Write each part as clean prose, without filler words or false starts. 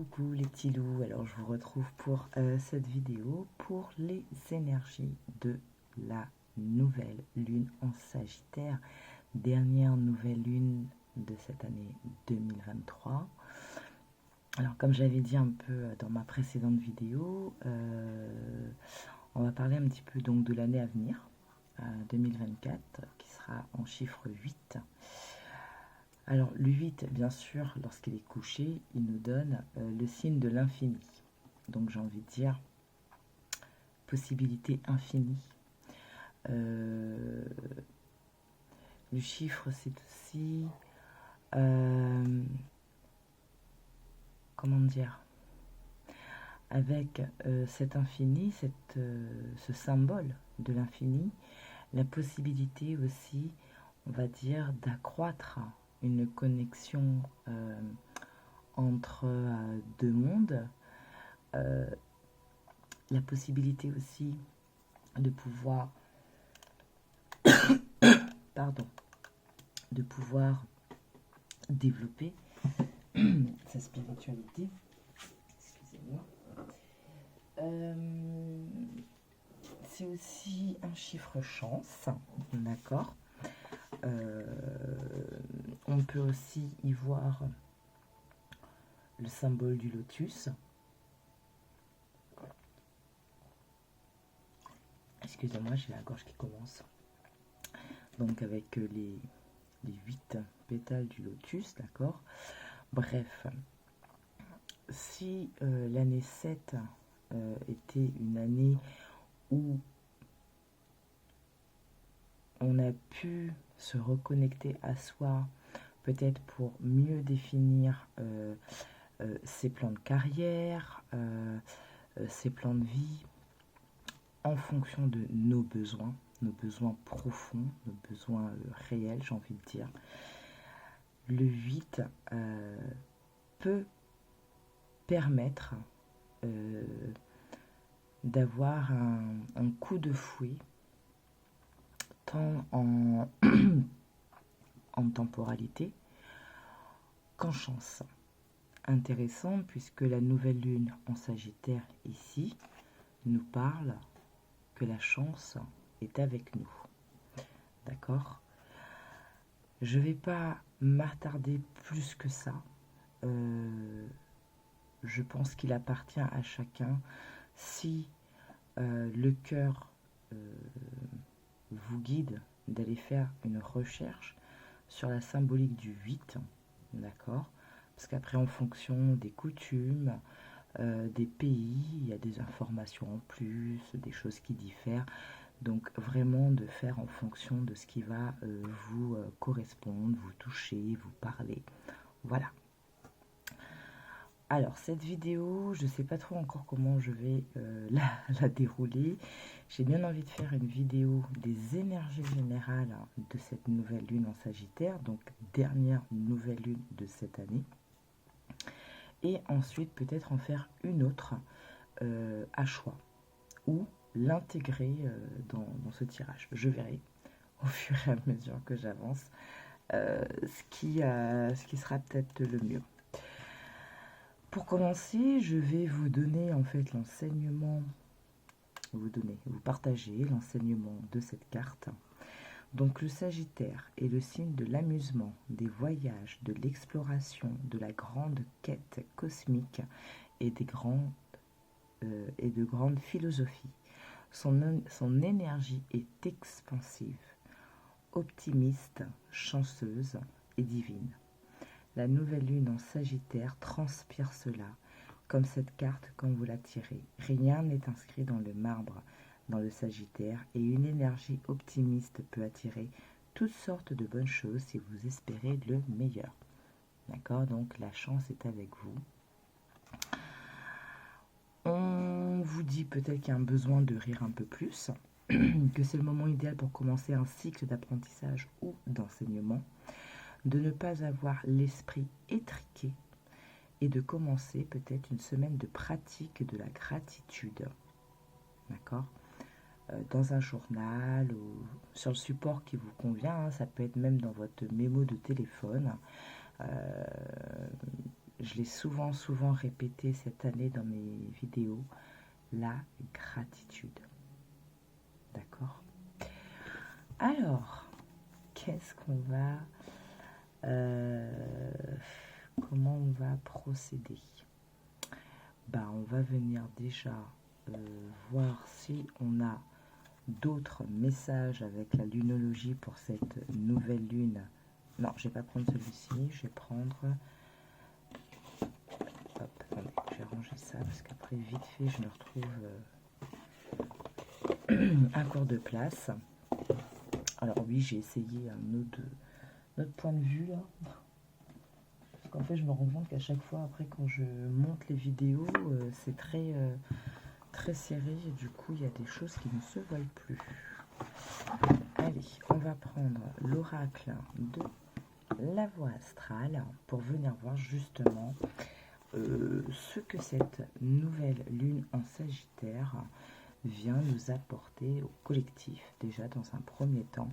Coucou les petits loups, alors je vous retrouve pour cette vidéo pour les énergies de la nouvelle lune en Sagittaire, dernière nouvelle lune de cette année 2023. Alors comme j'avais dit un peu dans ma précédente vidéo, on va parler un petit peu donc de l'année à venir, 2024, qui sera en chiffre 8. Alors le 8, bien sûr, lorsqu'il est couché, il nous donne le signe de l'infini. Donc j'ai envie de dire possibilité infinie. Le chiffre, c'est aussi... comment dire, avec cet infini, ce symbole de l'infini, la possibilité aussi, on va dire, d'accroître une connexion entre deux mondes, la possibilité aussi de pouvoir, de pouvoir développer sa spiritualité. Excusez-moi. C'est aussi un chiffre chance, d'accord. On peut aussi y voir le symbole du lotus. Excusez-moi, j'ai la gorge qui commence. Donc avec les 8 pétales du lotus, d'accord. Bref, si l'année 7 était une année où on a pu se reconnecter à soi, peut-être pour mieux définir ses plans de carrière, ses plans de vie, en fonction de nos besoins profonds, nos besoins réels, j'ai envie de dire. Le 8 peut permettre d'avoir un coup de fouet, tant en, en temporalité qu'en chance. Intéressant puisque la nouvelle lune en Sagittaire ici nous parle que la chance est avec nous. D'accord ? Je ne vais pas m'attarder plus que ça. Je pense qu'il appartient à chacun, si le cœur vous guide, d'aller faire une recherche sur la symbolique du 8, d'accord ? Parce qu'après, en fonction des coutumes, des pays, il y a des informations en plus, des choses qui diffèrent. Donc vraiment de faire en fonction de ce qui va vous correspondre, vous toucher, vous parler. Voilà. Alors cette vidéo, je ne sais pas trop encore comment je vais la dérouler. J'ai bien envie de faire une vidéo des énergies générales de cette nouvelle lune en Sagittaire, donc dernière nouvelle lune de cette année. Et ensuite peut-être en faire une autre à choix, ou l'intégrer dans ce tirage. Je verrai au fur et à mesure que j'avance ce qui sera peut-être le mieux. Pour commencer, je vais vous donner en fait l'enseignement, vous partager l'enseignement de cette carte. Donc le Sagittaire est le signe de l'amusement, des voyages, de l'exploration, de la grande quête cosmique et de grandes philosophies. Son énergie est expansive, optimiste, chanceuse et divine. La nouvelle lune en Sagittaire transpire cela, comme cette carte quand vous la tirez. Rien n'est inscrit dans le marbre dans le Sagittaire et une énergie optimiste peut attirer toutes sortes de bonnes choses si vous espérez le meilleur. D'accord ? Donc la chance est avec vous. On vous dit peut-être qu'il y a un besoin de rire un peu plus, que c'est le moment idéal pour commencer un cycle d'apprentissage ou d'enseignement, de ne pas avoir l'esprit étriqué et de commencer peut-être une semaine de pratique de la gratitude. D'accord ? Dans un journal ou sur le support qui vous convient, ça peut être même dans votre mémo de téléphone. je l'ai souvent répété cette année dans mes vidéos, la gratitude. D'accord? Alors, qu'est-ce qu'on va... comment on va procéder? On va venir déjà voir si on a d'autres messages avec la lunologie pour cette nouvelle lune. Non, je vais pas prendre celui-ci, je vais prendre... Hop, attendez, je vais ranger ça parce qu'après, vite fait, je me retrouve un cours de place. Alors oui, j'ai essayé un autre point de vue là. Parce qu'en fait, je me rends compte qu'à chaque fois, après, quand je monte les vidéos, c'est très serré et du coup, il y a des choses qui ne se voient plus. Allez, on va prendre l'oracle de la voie astrale pour venir voir justement ce que cette nouvelle lune en Sagittaire vient nous apporter au collectif, déjà dans un premier temps.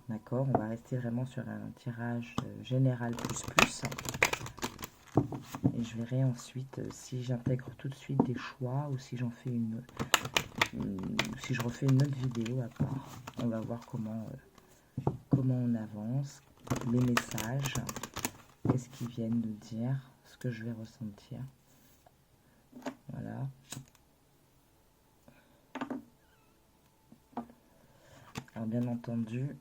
D'accord, on va rester vraiment sur un tirage général plus. Et je verrai ensuite si j'intègre tout de suite des choix ou si j'en fais si je refais une autre vidéo à part. On va voir comment on avance, les messages, qu'est-ce qu'ils viennent nous dire, ce que je vais ressentir. Voilà. Alors bien entendu,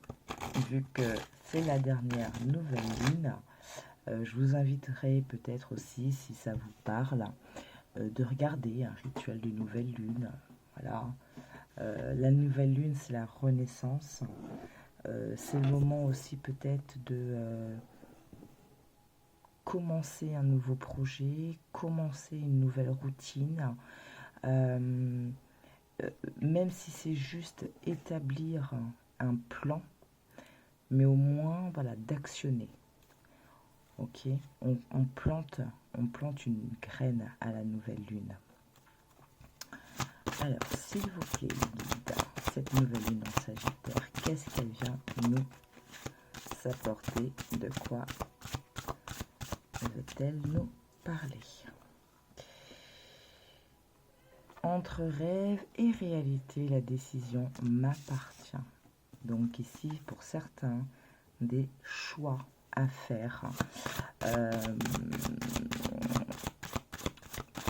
vu que c'est la dernière nouvelle lune, je vous inviterai peut-être aussi, si ça vous parle, de regarder un rituel de nouvelle lune. Voilà. La nouvelle lune, c'est la renaissance. C'est le moment aussi peut-être de commencer un nouveau projet, commencer une nouvelle routine. Même si c'est juste établir un plan, mais au moins voilà, d'actionner. Ok, on plante une graine à la nouvelle lune. Alors, s'il vous plaît, guide, cette nouvelle lune en Sagittaire, qu'est-ce qu'elle vient nous apporter? De quoi veut-elle nous parler? Entre rêve et réalité, la décision m'appartient. Donc ici, pour certains, des choix à faire.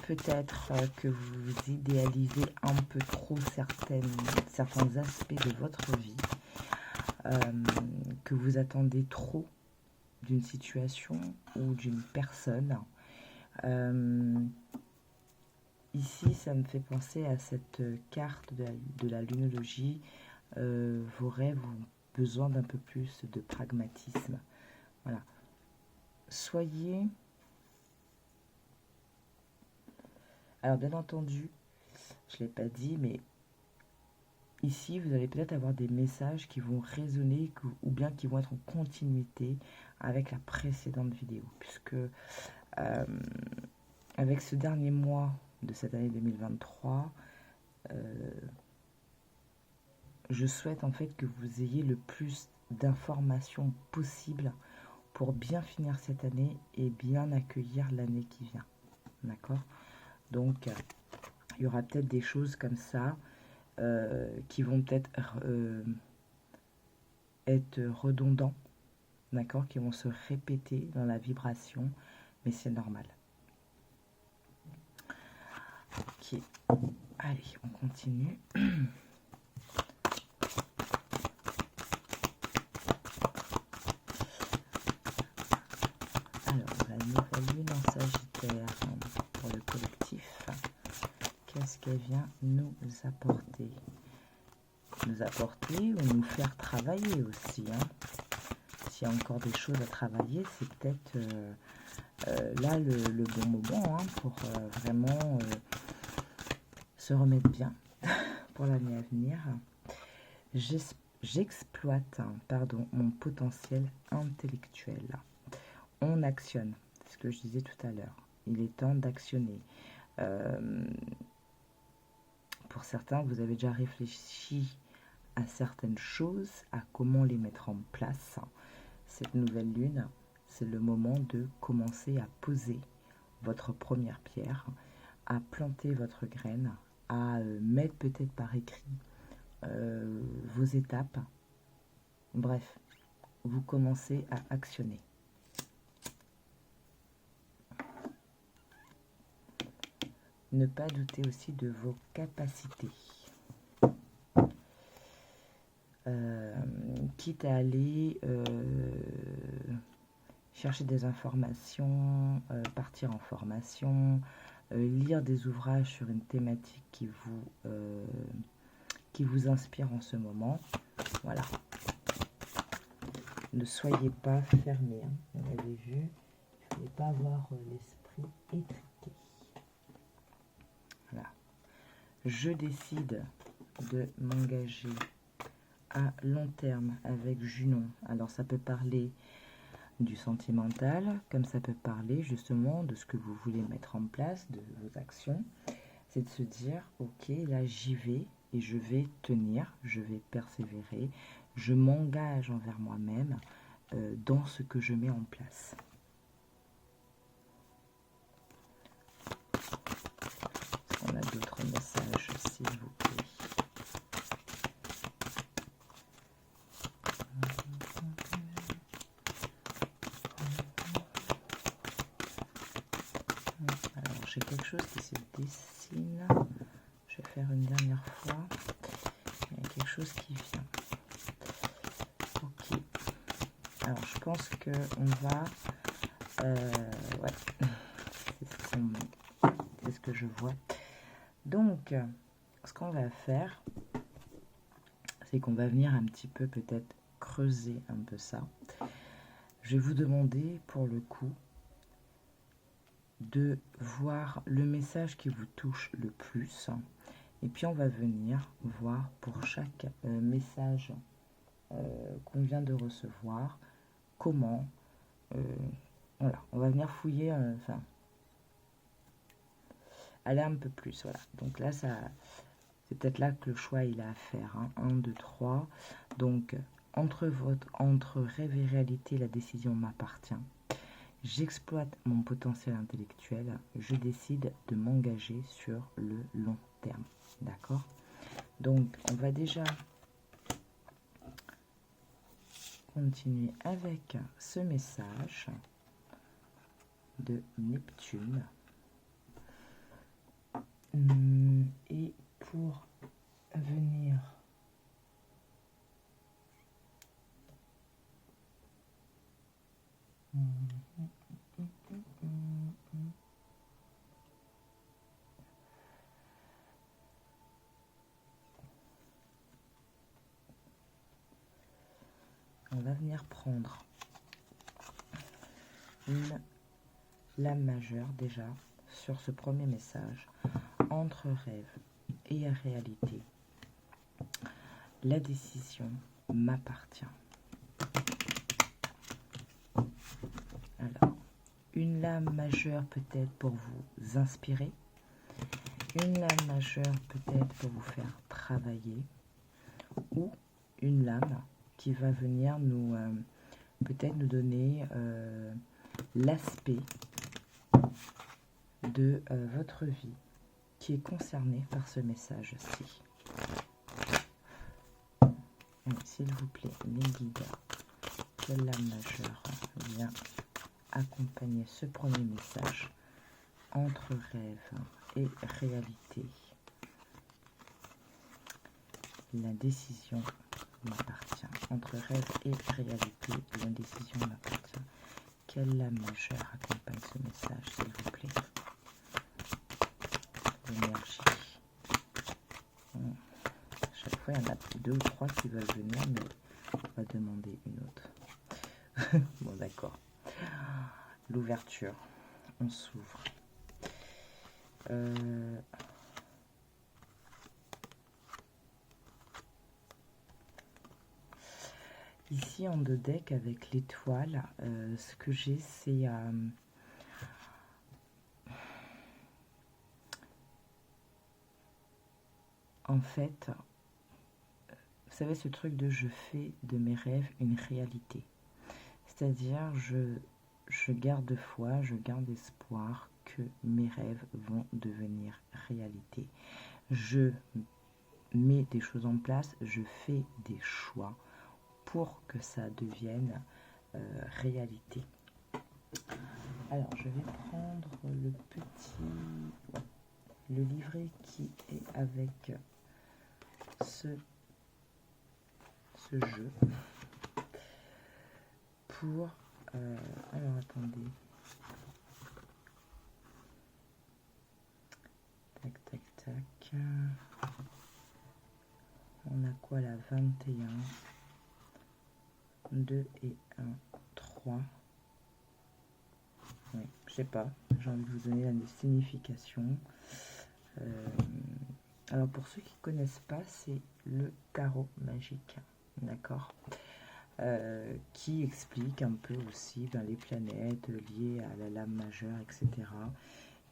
Peut-être que vous idéalisez un peu trop certains aspects de votre vie, que vous attendez trop d'une situation ou d'une personne. Ici, ça me fait penser à cette carte de la lunologie. Vos rêves ont besoin d'un peu plus de pragmatisme. Voilà. Soyez... Alors, bien entendu, je ne l'ai pas dit, mais ici, vous allez peut-être avoir des messages qui vont résonner ou bien qui vont être en continuité avec la précédente vidéo. Puisque avec ce dernier mois de cette année 2023, je souhaite en fait que vous ayez le plus d'informations possible pour bien finir cette année et bien accueillir l'année qui vient. D'accord ? Donc, il y aura peut-être des choses comme ça qui vont peut-être être redondants, d'accord, qui vont se répéter dans la vibration, mais c'est normal. Ok, allez, on continue. Alors, la nouvelle lune en Sagittaire pour le collectif, qu'est-ce qu'elle vient nous apporter? Nous apporter ou nous faire travailler aussi. S'il y a encore des choses à travailler, c'est peut-être là le bon moment pour vraiment se remettre bien pour l'année à venir. J'exploite mon potentiel intellectuel. On actionne, c'est ce que je disais tout à l'heure. Il est temps d'actionner. Pour certains, vous avez déjà réfléchi à certaines choses, à comment les mettre en place. Cette nouvelle lune c'est le moment de commencer à poser votre première pierre, à planter votre graine, à mettre peut-être par écrit vos étapes. Bref, vous commencez à actionner. Ne pas douter aussi de vos capacités. Quitte à aller chercher des informations, partir en formation, lire des ouvrages sur une thématique qui vous inspire en ce moment. Voilà. Ne soyez pas fermés. Hein. Vous l'avez vu, il ne fallait pas avoir l'esprit étriqué. Voilà. Je décide de m'engager à long terme avec Junon. Alors ça peut parler du sentimental, comme ça peut parler justement de ce que vous voulez mettre en place, de vos actions. C'est de se dire, ok, là j'y vais et je vais tenir, je vais persévérer, je m'engage envers moi-même dans ce que je mets en place. On a d'autres messages, s'il vous plaît. Alors, j'ai quelque chose qui se dessine. Je vais faire une dernière fois. Il y a quelque chose qui vient. Ok. Alors, je pense qu'on va... ouais. C'est ce que je vois. Donc, ce qu'on va faire, c'est qu'on va venir un petit peu peut-être creuser un peu ça. Je vais vous demander pour le coup de voir le message qui vous touche le plus. Et puis on va venir voir pour chaque message qu'on vient de recevoir, comment, voilà, on va venir fouiller, enfin, aller un peu plus, voilà. Donc là, ça, c'est peut-être là que le choix il a à faire, hein. 1, 2, 3. Donc, entre rêve et réalité, la décision m'appartient. J'exploite mon potentiel intellectuel, je décide de m'engager sur le long terme. D'accord? Donc, on va déjà continuer avec ce message de Neptune. Et pour venir on va venir prendre une lame majeure déjà sur ce premier message. Entre rêve et réalité, la décision m'appartient. Alors, une lame majeure peut-être pour vous inspirer, une lame majeure peut-être pour vous faire travailler, ou une lame qui va venir nous peut-être nous donner l'aspect de votre vie qui est concerné par ce message-ci. S'il vous plaît, les guides, quelle lame majeure vient accompagner ce premier message entre rêve et réalité? La décision m'appartient. Entre rêve et réalité, la décision m'appartient. Quelle lame majeure accompagne ce message, s'il vous plaît? L'énergie. Chaque fois, il y en a 2 ou 3 qui veulent venir, mais on va demander une autre. Bon, d'accord. L'ouverture. On s'ouvre. Ici, en deux decks, avec l'étoile, ce que j'ai, c'est... en fait, vous savez, ce truc de je fais de mes rêves une réalité. C'est-à-dire, je garde foi, je garde espoir que mes rêves vont devenir réalité. Je mets des choses en place, je fais des choix pour que ça devienne réalité. Alors, je vais prendre le livret qui est avec ce jeu pour... alors, attendez. Tac, tac, tac. On a quoi là? 21. 2 et 1, 3. Oui, je sais pas. J'ai envie de vous donner la signification. Alors, pour ceux qui ne connaissent pas, c'est le tarot magique. D'accord, qui explique un peu aussi les planètes liées à la lame majeure, etc.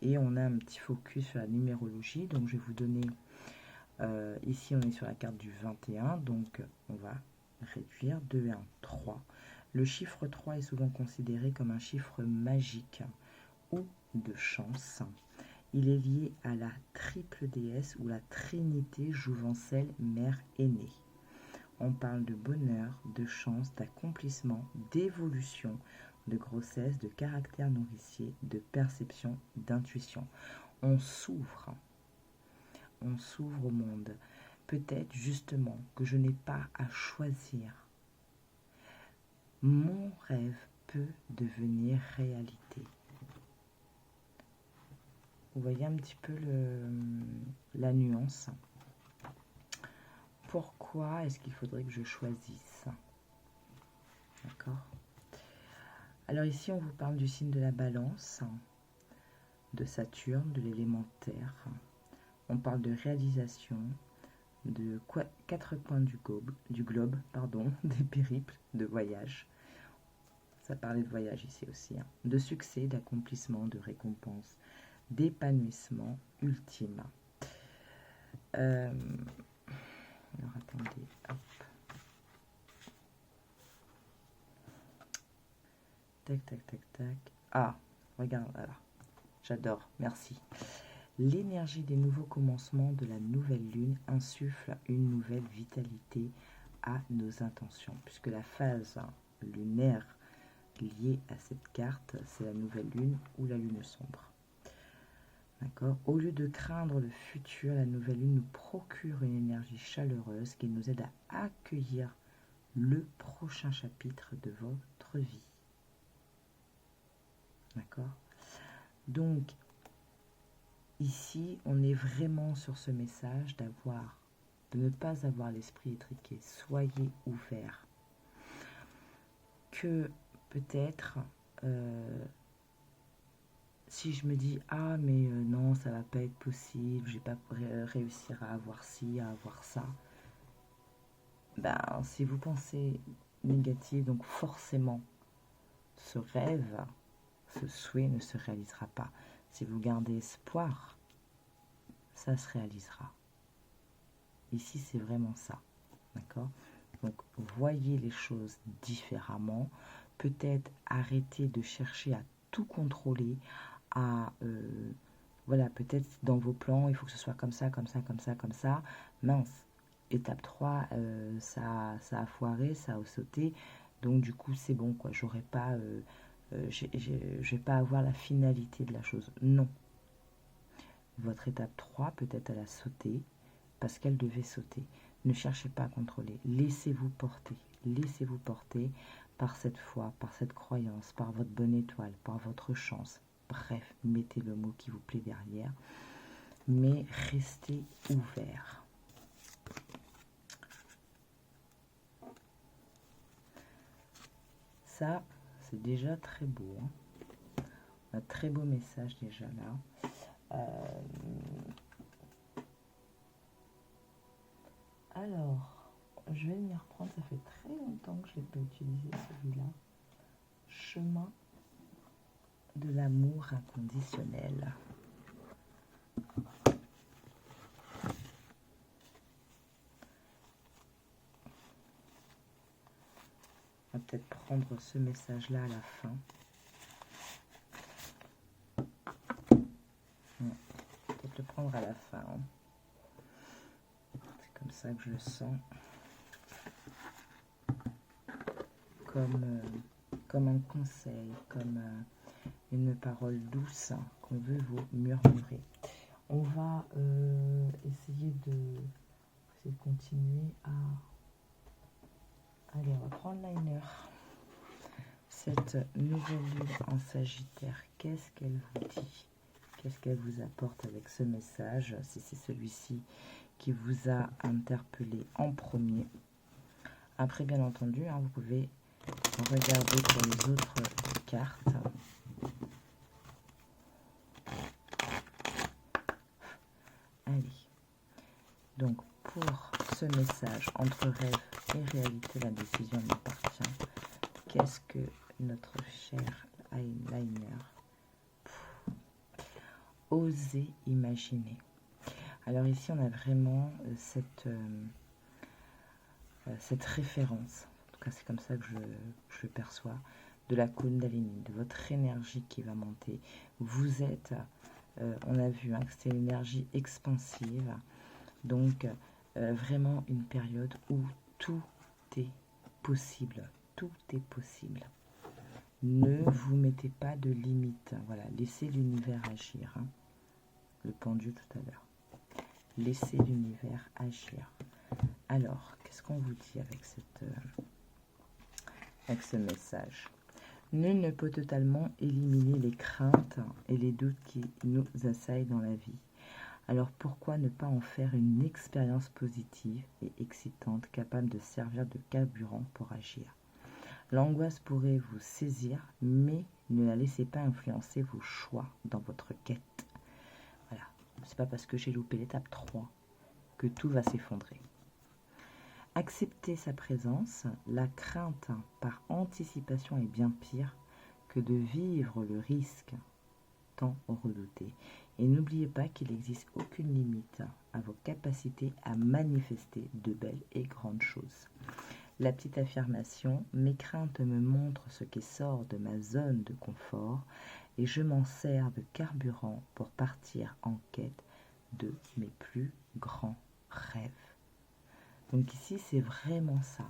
Et on a un petit focus sur la numérologie. Donc, je vais vous donner... ici, on est sur la carte du 21. Donc, on va réduire 2 et 1, 3. Le chiffre 3 est souvent considéré comme un chiffre magique ou de chance. Il est lié à la triple déesse ou la trinité jouvencelle mère aînée. On parle de bonheur, de chance, d'accomplissement, d'évolution, de grossesse, de caractère nourricier, de perception, d'intuition. On s'ouvre au monde. Peut-être justement que je n'ai pas à choisir. Mon rêve peut devenir réalité. Vous voyez un petit peu la nuance. Pourquoi est-ce qu'il faudrait que je choisisse? D'accord. Alors ici, on vous parle du signe de la balance, de Saturne, de l'élémentaire. On parle de réalisation, de 4 coins du globe, des périples, de voyage. Ça parlait de voyage ici aussi. Hein. De succès, d'accomplissement, de récompense, d'épanouissement ultime. Alors attendez, hop. Tac, tac, tac, tac. Ah, regarde, voilà. J'adore, merci. L'énergie des nouveaux commencements de la nouvelle lune insuffle une nouvelle vitalité à nos intentions, puisque la phase lunaire liée à cette carte, c'est la nouvelle lune ou la lune sombre. D'accord. Au lieu de craindre le futur, la nouvelle lune nous procure une énergie chaleureuse qui nous aide à accueillir le prochain chapitre de votre vie. D'accord. Donc, ici, on est vraiment sur ce message de ne pas avoir l'esprit étriqué. Soyez ouverts. Que peut-être... si je me dis ah mais non ça va pas être possible, je vais pas réussir à avoir ci, à avoir ça, ben si vous pensez négatif, donc forcément ce rêve, ce souhait ne se réalisera pas. Si vous gardez espoir, ça se réalisera. Ici c'est vraiment ça, d'accord? Donc voyez les choses différemment, peut-être arrêtez de chercher à tout contrôler, voilà, peut-être dans vos plans, il faut que ce soit comme ça, comme ça, comme ça, comme ça. Mince, étape 3, ça a foiré, ça a sauté. Donc du coup, c'est bon, quoi. Je vais pas avoir la finalité de la chose. Non. Votre étape 3, peut-être elle a sauté parce qu'elle devait sauter. Ne cherchez pas à contrôler. Laissez-vous porter. Laissez-vous porter par cette foi, par cette croyance, par votre bonne étoile, par votre chance. Bref, mettez le mot qui vous plaît derrière, mais restez ouvert. Ça, c'est déjà très beau. Hein. Un très beau message déjà là. Alors, je vais m'y reprendre. Ça fait très longtemps que je n'ai pas utilisé celui-là. Chemin de l'amour inconditionnel. On va peut-être prendre ce message-là à la fin. reprendre à la fin. Hein. C'est comme ça que je le sens. Comme un conseil, comme une parole douce qu'on veut vous murmurer. On va essayer de continuer à... Allez, on va prendre liner. Cette nouvelle lune en Sagittaire, qu'est-ce qu'elle vous dit? Qu'est-ce qu'elle vous apporte avec ce message? Si c'est celui-ci qui vous a interpellé en premier. Après, bien entendu, hein, vous pouvez regarder pour les autres cartes. Allez. Donc, pour ce message, entre rêve et réalité, la décision m'appartient. Qu'est-ce que notre cher liner oser imaginer? Alors ici, on a vraiment cette référence, en tout cas c'est comme ça que je le perçois, de la Kundalini, de votre énergie qui va monter. Vous êtes, on a vu hein, que c'était une énergie expansive, donc vraiment une période où tout est possible. Tout est possible. Ne vous mettez pas de limite. Voilà, laissez l'univers agir. Hein. Le pendu tout à l'heure. Laissez l'univers agir. Alors, qu'est-ce qu'on vous dit avec ce message? Nul ne peut totalement éliminer les craintes et les doutes qui nous assaillent dans la vie. Alors pourquoi ne pas en faire une expérience positive et excitante capable de servir de carburant pour agir? L'angoisse pourrait vous saisir, mais ne la laissez pas influencer vos choix dans votre quête. Voilà, c'est pas parce que j'ai loupé l'étape 3 que tout va s'effondrer. Accepter sa présence, la crainte par anticipation est bien pire que de vivre le risque tant redouté. Et n'oubliez pas qu'il n'existe aucune limite à vos capacités à manifester de belles et grandes choses. La petite affirmation, mes craintes me montrent ce qui sort de ma zone de confort et je m'en sers de carburant pour partir en quête de mes plus grands rêves. Donc ici, c'est vraiment ça.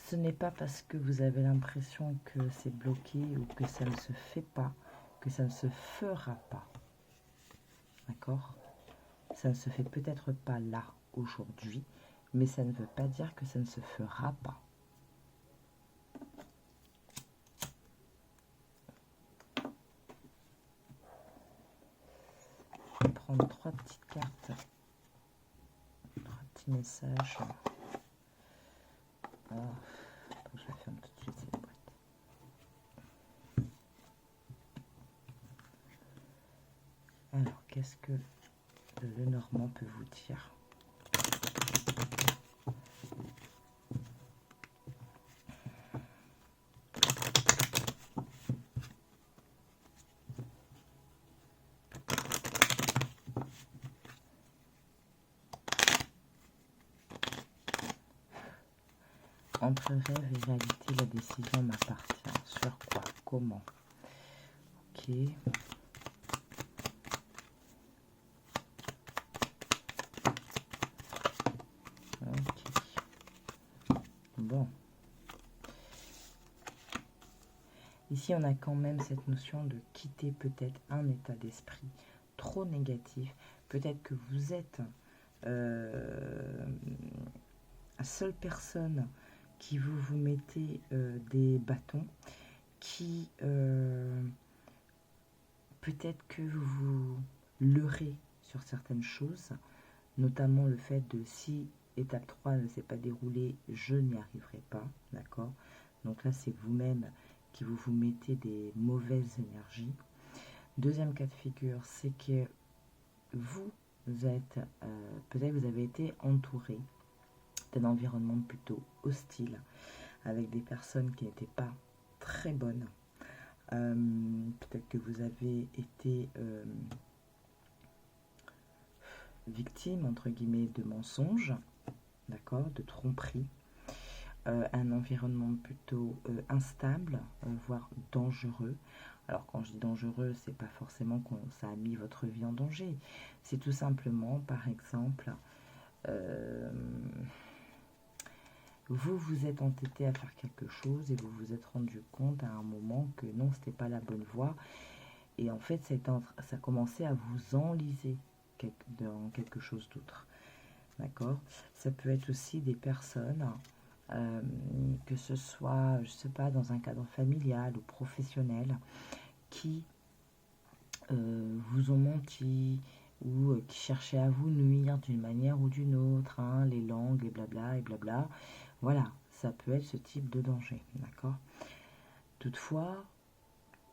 Ce n'est pas parce que vous avez l'impression que c'est bloqué ou que ça ne se fait pas, que ça ne se fera pas. D'accord? Ça ne se fait peut-être pas là, aujourd'hui, mais ça ne veut pas dire que ça ne se fera pas. Je vais prendre 3 petites cartes, 3 petits messages. Alors, je vais faire tout de suite cette boîte. Alors, qu'est-ce que le Normand peut vous dire? Entre rêve et réalité, la décision m'appartient. Sur quoi? Comment? Ok. Bon. Ici, on a quand même cette notion de quitter peut-être un état d'esprit trop négatif. Peut-être que vous êtes la seule personne qui vous mettez des bâtons, qui peut-être que vous vous leurrez sur certaines choses, notamment le fait de si étape 3 ne s'est pas déroulée, je n'y arriverai pas, d'accord? Donc là, c'est vous-même qui vous mettez des mauvaises énergies. Deuxième cas de figure, c'est que vous êtes, peut-être vous avez été entouré d'un environnement plutôt hostile, avec des personnes qui n'étaient pas très bonnes. Peut-être que vous avez été victime, entre guillemets, de mensonges, d'accord, de tromperies. un environnement plutôt instable, voire dangereux. Alors quand je dis dangereux, c'est pas forcément que ça a mis votre vie en danger. C'est tout simplement, par exemple, vous vous êtes entêté à faire quelque chose et vous vous êtes rendu compte à un moment que non, c'était pas la bonne voie. Et en fait, ça commençait à vous enliser dans quelque chose d'autre. D'accord? Ça peut être aussi des personnes, que ce soit, je sais pas, dans un cadre familial ou professionnel, qui vous ont menti ou qui cherchaient à vous nuire d'une manière ou d'une autre, hein, les langues, les blabla et blabla. Voilà, ça peut être ce type de danger, d'accord? Toutefois,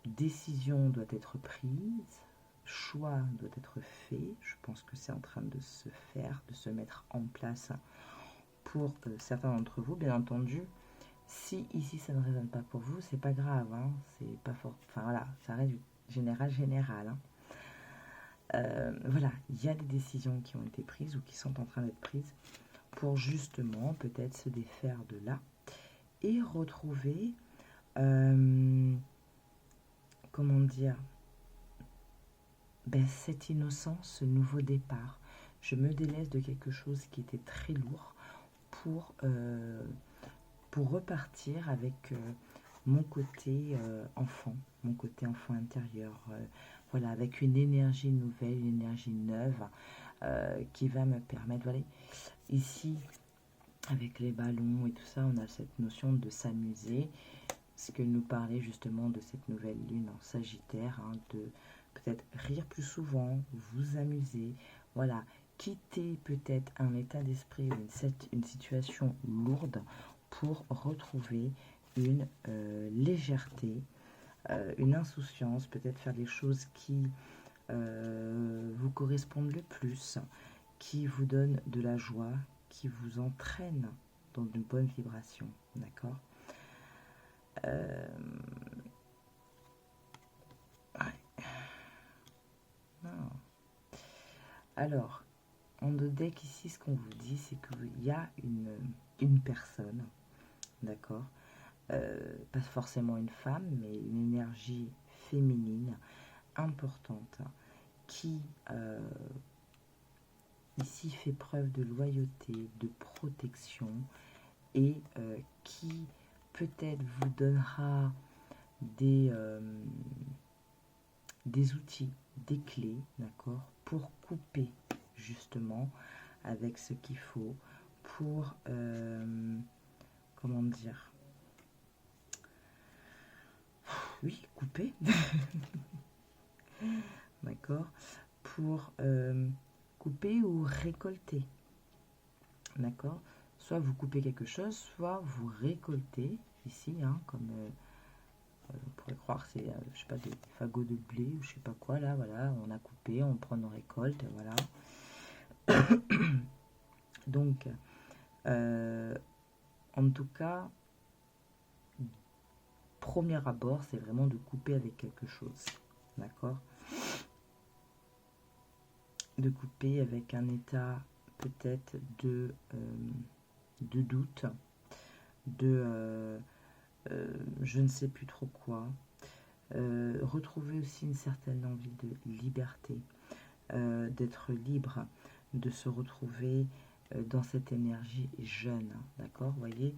décision doit être prise, choix doit être fait. Je pense que c'est en train de se faire, de se mettre en place pour certains d'entre vous, bien entendu. Si ici ça ne résonne pas pour vous, c'est pas grave, hein, c'est pas fort. Enfin voilà, ça reste du général. Hein. Voilà, il y a des décisions qui ont été prises ou qui sont en train d'être prises pour justement peut-être se défaire de là et retrouver, comment dire, cette innocence, ce nouveau départ. Je me délaisse de quelque chose qui était très lourd pour repartir avec mon côté enfant intérieur, voilà, avec une énergie nouvelle, une énergie neuve qui va me permettre, voilà, ici, avec les ballons et tout ça, on a cette notion de s'amuser, ce que nous parlait justement de cette nouvelle lune en Sagittaire, hein, de peut-être rire plus souvent, vous amuser, voilà, quitter peut-être un état d'esprit ou une situation lourde pour retrouver une légèreté, une insouciance, peut-être faire des choses qui vous correspondent le plus, qui vous donnent de la joie, qui vous entraînent dans une bonne vibration, d'accord? Ouais. Non. Alors, en the deck ici, ce qu'on vous dit, c'est qu'il y a une personne, d'accord, pas forcément une femme, mais une énergie féminine importante qui ici fait preuve de loyauté, de protection et qui peut-être vous donnera des outils, des clés, d'accord, pour couper justement avec ce qu'il faut pour, comment dire, oui, couper, d'accord, pour couper ou récolter, d'accord, soit vous coupez quelque chose, soit vous récoltez, ici, hein, comme on pourrait croire que c'est, je sais pas, des fagots de blé ou je sais pas quoi, là, voilà, on a coupé, on prend nos récoltes, voilà. Donc, en tout cas, premier abord, c'est vraiment de couper avec quelque chose, d'accord? De couper avec un état peut-être de doute, de je ne sais plus trop quoi. Retrouver aussi une certaine envie de liberté, d'être libre, de se retrouver dans cette énergie jeune, d'accord? Vous voyez,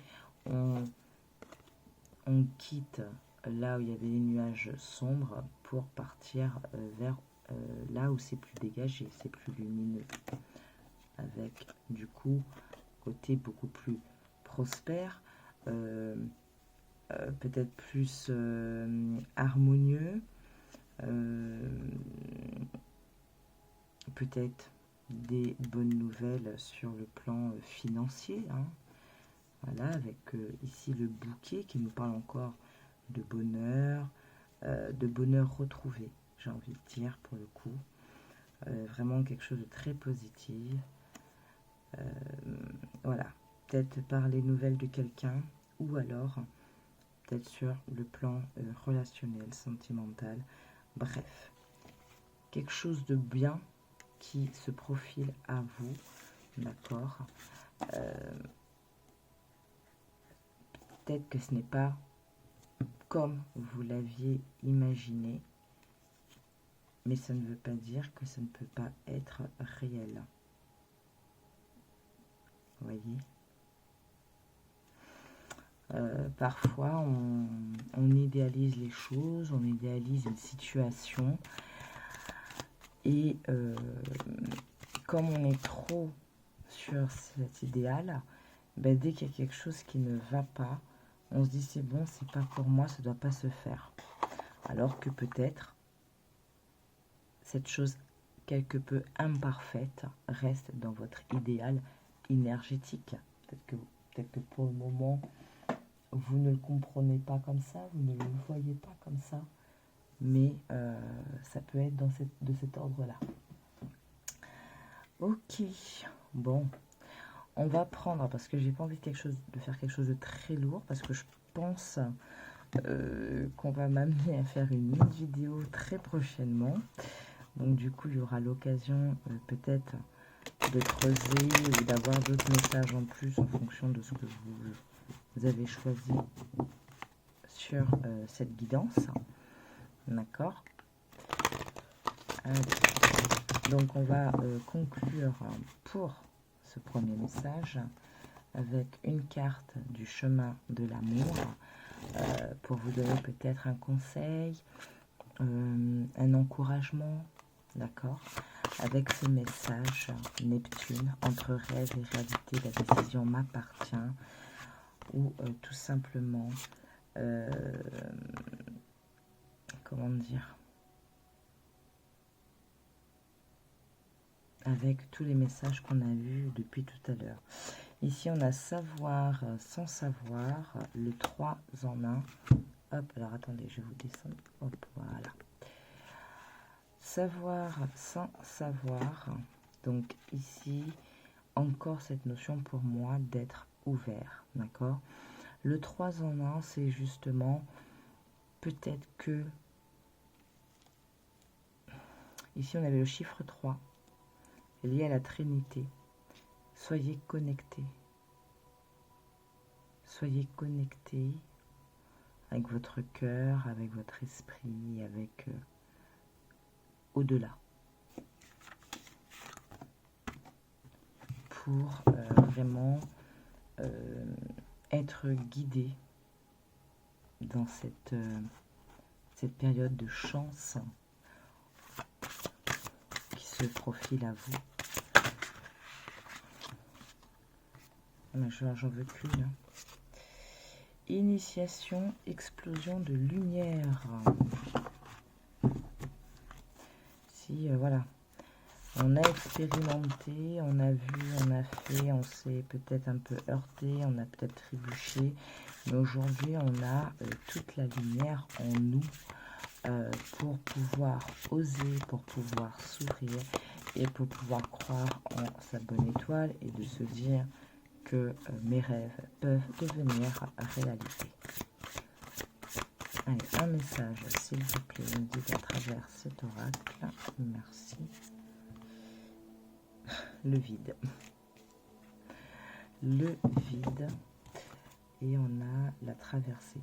on quitte là où il y avait les nuages sombres pour partir vers là où c'est plus dégagé, c'est plus lumineux, avec du coup côté beaucoup plus prospère, peut-être plus harmonieux, peut-être des bonnes nouvelles sur le plan financier, hein. Voilà, avec ici le bouquet qui nous parle encore de bonheur retrouvé, j'ai envie de dire pour le coup. Vraiment quelque chose de très positif. Voilà, peut-être par les nouvelles de quelqu'un ou alors peut-être sur le plan relationnel, sentimental. Bref, quelque chose de bien qui se profile à vous, d'accord? peut-être que ce n'est pas comme vous l'aviez imaginé, mais ça ne veut pas dire que ça ne peut pas être réel. Vous voyez, parfois on idéalise les choses, on idéalise une situation, et comme on est trop sur cet idéal, ben, dès qu'il y a quelque chose qui ne va pas, on se dit c'est bon, c'est pas pour moi, ça ne doit pas se faire. Alors que peut-être cette chose quelque peu imparfaite reste dans votre idéal énergétique. Peut-être que pour le moment, vous ne le comprenez pas comme ça, vous ne le voyez pas comme ça, mais ça peut être de cet ordre-là. Ok, bon, on va prendre, parce que j'ai pas envie de faire quelque chose de très lourd, parce que je pense qu'on va m'amener à faire une autre vidéo très prochainement. Donc du coup, il y aura l'occasion peut-être de creuser ou d'avoir d'autres messages en plus en fonction de ce que vous avez choisi sur cette guidance. D'accord. Donc on va conclure pour ce premier message avec une carte du chemin de l'amour pour vous donner peut-être un conseil, un encouragement, d'accord, avec ce message Neptune, entre rêve et réalité, la décision m'appartient, ou tout simplement, comment dire, avec tous les messages qu'on a vus depuis tout à l'heure. Ici, on a savoir sans savoir, le 3 en 1. Hop, alors attendez, je vais vous descendre. Hop, voilà. Savoir sans savoir. Donc ici, encore cette notion pour moi d'être ouvert. D'accord. Le 3 en 1, c'est justement peut-être que... Ici, on avait le chiffre 3, lié à la Trinité. Soyez connectés. Soyez connectés avec votre cœur, avec votre esprit, avec au-delà. Pour vraiment être guidé dans cette période de chance qui se profile à vous. J'en veux plus là. Initiation, explosion de lumière. Si, voilà. On a expérimenté, on a vu, on a fait, on s'est peut-être un peu heurté, on a peut-être trébuché. Mais aujourd'hui, on a toute la lumière en nous pour pouvoir oser, pour pouvoir s'ouvrir et pour pouvoir croire en sa bonne étoile et de se dire que mes rêves peuvent devenir réalité. Allez, un message, s'il vous plaît, me dit à travers cet oracle. Merci. Le vide. Le vide. Et on a la traversée.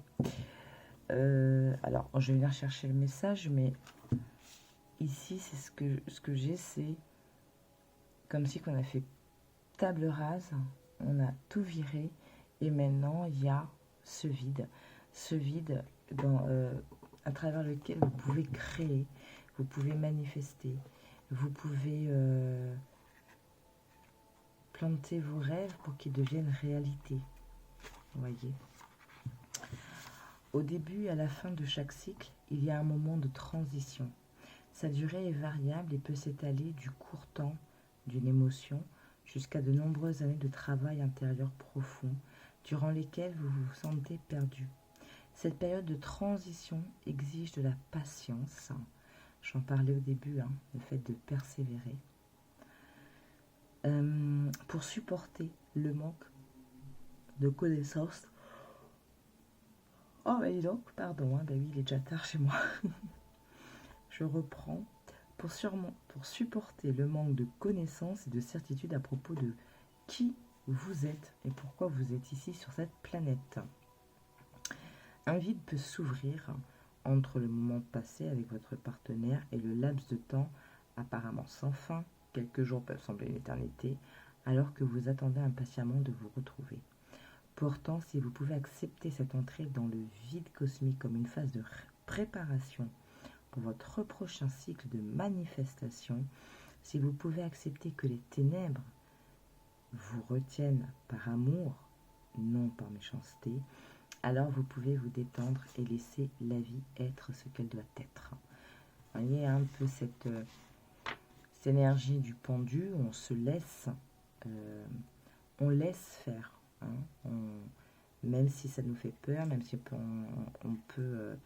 Alors, je vais venir chercher le message, mais ici, c'est ce que j'ai, c'est comme si qu'on a fait table rase. On a tout viré et maintenant il y a ce vide à travers lequel vous pouvez créer, vous pouvez manifester, vous pouvez planter vos rêves pour qu'ils deviennent réalité. Vous voyez, au début et à la fin de chaque cycle, il y a un moment de transition. Sa durée est variable et peut s'étaler du court temps d'une émotion jusqu'à de nombreuses années de travail intérieur profond, durant lesquelles vous vous sentez perdu. Cette période de transition exige de la patience. J'en parlais au début, le fait de persévérer. Pour supporter le manque de connaissances. Oh, mais dis donc, pardon, ben oui, il est déjà tard chez moi. Je reprends. Pour supporter le manque de connaissances et de certitude à propos de qui vous êtes et pourquoi vous êtes ici sur cette planète. Un vide peut s'ouvrir entre le moment passé avec votre partenaire et le laps de temps apparemment sans fin. Quelques jours peuvent sembler une éternité, alors que vous attendez impatiemment de vous retrouver. Pourtant, si vous pouvez accepter cette entrée dans le vide cosmique comme une phase de préparation pour votre prochain cycle de manifestation, si vous pouvez accepter que les ténèbres vous retiennent par amour, non par méchanceté, alors vous pouvez vous détendre et laisser la vie être ce qu'elle doit être. Vous voyez un peu cette énergie du pendu, on se laisse, on laisse faire, hein, même si ça nous fait peur, même si on peut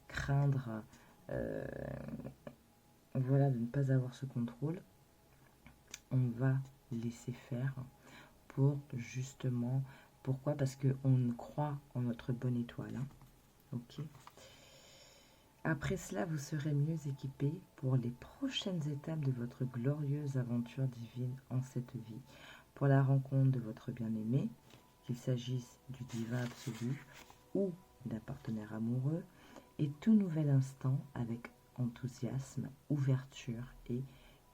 craindre voilà, de ne pas avoir ce contrôle, on va laisser faire pour justement, pourquoi? Parce qu'on croit en notre bonne étoile. Hein. Ok. Après cela, vous serez mieux équipé pour les prochaines étapes de votre glorieuse aventure divine en cette vie, pour la rencontre de votre bien-aimé, qu'il s'agisse du divin absolu ou d'un partenaire amoureux, et tout nouvel instant avec enthousiasme, ouverture et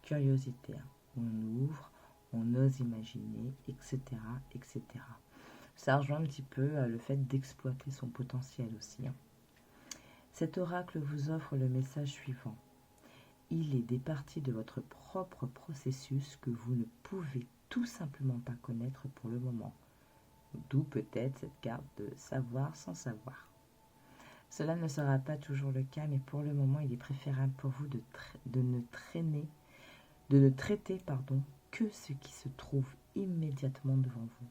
curiosité. On ouvre, on ose imaginer, etc., etc. Ça rejoint un petit peu le fait d'exploiter son potentiel aussi. Hein. Cet oracle vous offre le message suivant. Il est des parties de votre propre processus que vous ne pouvez tout simplement pas connaître pour le moment. D'où peut-être cette carte de savoir sans savoir. Cela ne sera pas toujours le cas, mais pour le moment, il est préférable pour vous de ne traiter que ce qui se trouve immédiatement devant vous.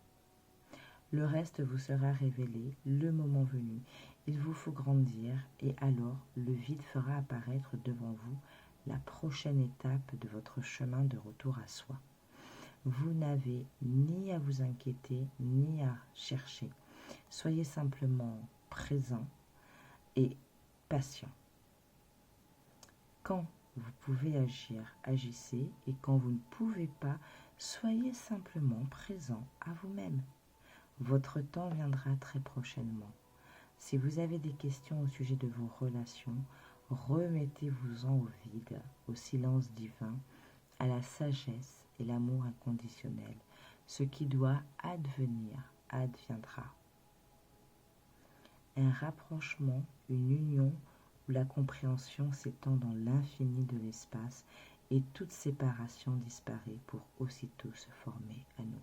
Le reste vous sera révélé le moment venu. Il vous faut grandir et alors le vide fera apparaître devant vous la prochaine étape de votre chemin de retour à soi. Vous n'avez ni à vous inquiéter ni à chercher. Soyez simplement présent et patient. Quand vous pouvez agir, agissez, et quand vous ne pouvez pas, soyez simplement présent à vous-même. Votre temps viendra très prochainement. Si vous avez des questions au sujet de vos relations, remettez-vous-en au vide, au silence divin, à la sagesse et l'amour inconditionnel. Ce qui doit advenir, adviendra. Un rapprochement, une union où la compréhension s'étend dans l'infini de l'espace et toute séparation disparaît pour aussitôt se former à nouveau.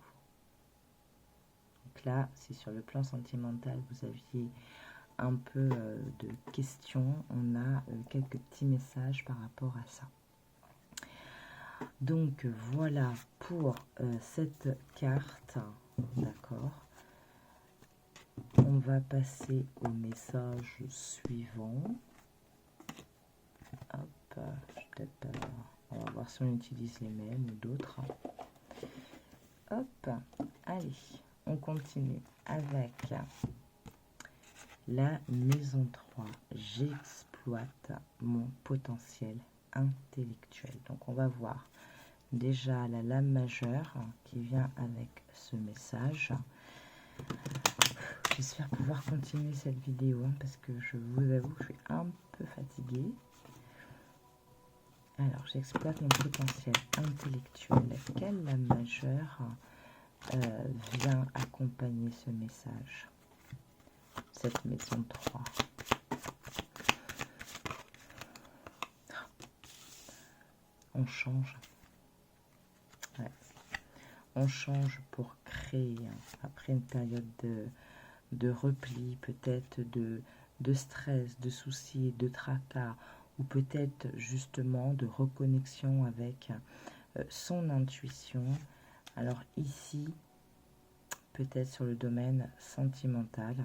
Donc là, si sur le plan sentimental, vous aviez un peu de questions, on a quelques petits messages par rapport à ça. Donc voilà pour cette carte, d'accord. On va passer au message suivant. Hop, on va voir si on utilise les mêmes ou d'autres. Hop, allez, on continue avec la maison 3. J'exploite mon potentiel intellectuel. Donc on va voir déjà la lame majeure qui vient avec ce message. J'espère pouvoir continuer cette vidéo parce que je vous avoue que je suis un peu fatiguée. Alors, j'exploite mon potentiel intellectuel. Quelle lame majeure vient accompagner ce message? Cette maison 3. On change. Ouais. On change pour créer, après une période de repli, peut-être de stress, de soucis, de tracas, ou peut-être justement de reconnexion avec son intuition. Alors ici, peut-être sur le domaine sentimental,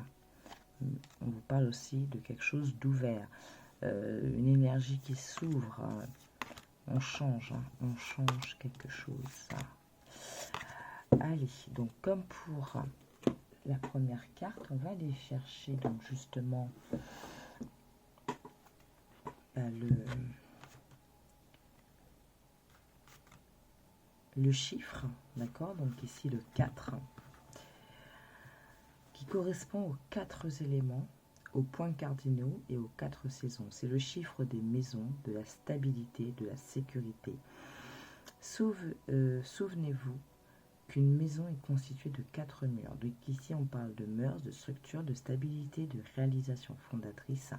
on vous parle aussi de quelque chose d'ouvert, une énergie qui s'ouvre. On change quelque chose. Allez, donc comme pour la première carte, on va aller chercher donc justement le chiffre, d'accord, donc ici le 4, qui correspond aux 4 éléments, aux points cardinaux et aux 4 saisons. C'est le chiffre des maisons, de la stabilité, de la sécurité. Souvenez-vous qu'une maison est constituée de 4 murs. Donc ici, on parle de mœurs, de structure, de stabilité, de réalisation fondatrice,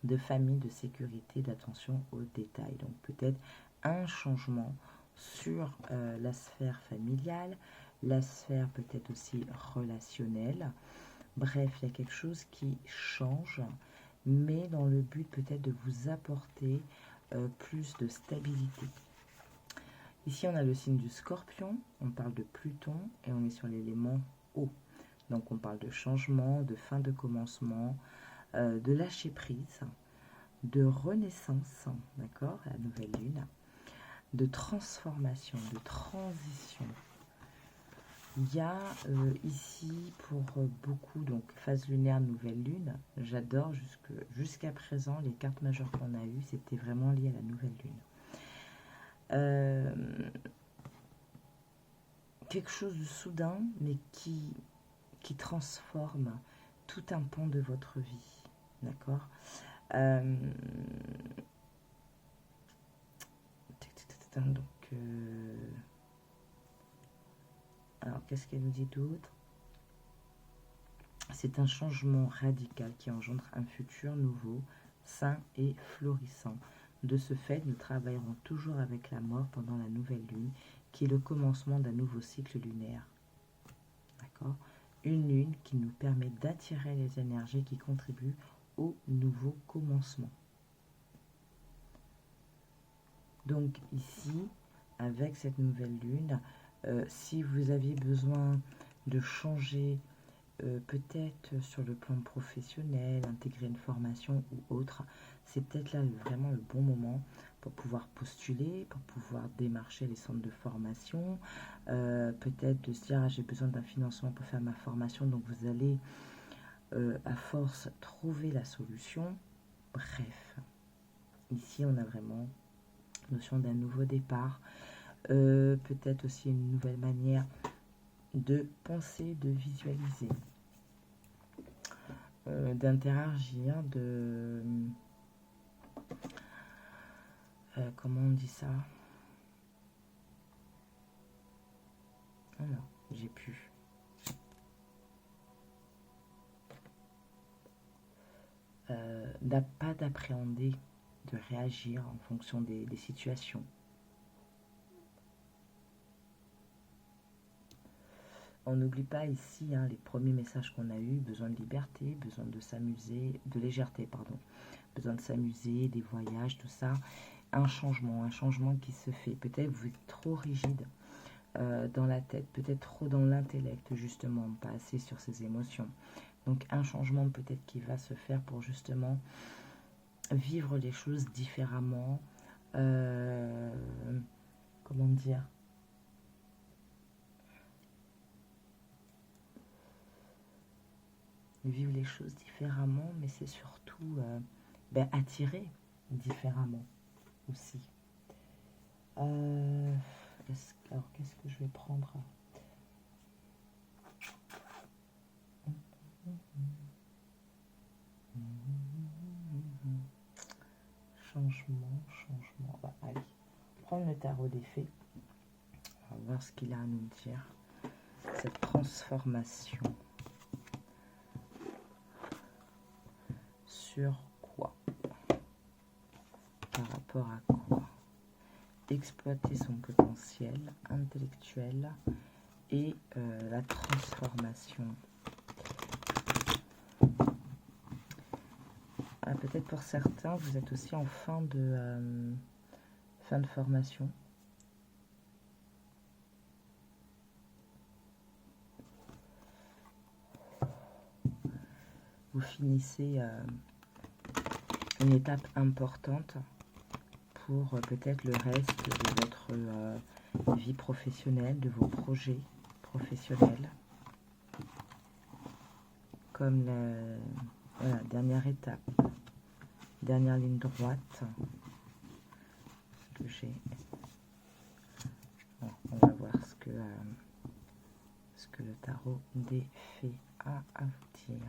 de famille, de sécurité, d'attention aux détails. Donc peut-être un changement sur la sphère familiale, la sphère peut-être aussi relationnelle. Bref, il y a quelque chose qui change, mais dans le but peut-être de vous apporter plus de stabilité. Ici, on a le signe du Scorpion, on parle de Pluton et on est sur l'élément eau. Donc, on parle de changement, de fin de commencement, de lâcher prise, de renaissance, d'accord, la nouvelle lune, de transformation, de transition. Il y a ici pour beaucoup, donc phase lunaire, nouvelle lune, j'adore jusqu'à présent, les cartes majeures qu'on a eues, c'était vraiment lié à la nouvelle lune. Quelque chose de soudain, mais qui transforme tout un pan de votre vie, d'accord. Donc, alors, qu'est-ce qu'elle nous dit d'autre? C'est un changement radical qui engendre un futur nouveau, sain et florissant. De ce fait, nous travaillerons toujours avec la mort pendant la nouvelle lune, qui est le commencement d'un nouveau cycle lunaire. D'accord? Une lune qui nous permet d'attirer les énergies qui contribuent au nouveau commencement. Donc ici, avec cette nouvelle lune, si vous aviez besoin de changer peut-être sur le plan professionnel, intégrer une formation ou autre, c'est peut-être là vraiment le bon moment pour pouvoir postuler, pour pouvoir démarcher les centres de formation, peut-être de se dire j'ai besoin d'un financement pour faire ma formation, donc vous allez à force trouver la solution. Bref, ici on a vraiment notion d'un nouveau départ, peut-être aussi une nouvelle manière de penser, de visualiser, d'interagir, de... comment on dit ça? Alors, j'ai pu. Pas d'appréhender, de réagir en fonction des situations. On n'oublie pas ici les premiers messages qu'on a eus, besoin de liberté, besoin de s'amuser, de légèreté, pardon, besoin de s'amuser, des voyages, tout ça. Un changement qui se fait. Peut-être vous êtes trop rigide dans la tête, peut-être trop dans l'intellect, justement, pas assez sur ses émotions. Donc un changement peut-être qui va se faire pour justement vivre les choses différemment. Comment dire ? Vivre les choses différemment, mais c'est surtout attirer différemment aussi. Alors, qu'est-ce que je vais prendre ? Changement. Allez, prendre le tarot des fées. On va voir ce qu'il a à nous dire. Cette transformation. Sur quoi? Par rapport à quoi? Exploiter son potentiel intellectuel et la transformation. Peut-être pour certains, vous êtes aussi en fin de formation. Vous finissez une étape importante pour peut-être le reste de votre vie professionnelle, de vos projets professionnels. Comme la dernière étape, dernière ligne droite que j'ai. Bon, on va voir ce que le tarot des fées a à vous dire.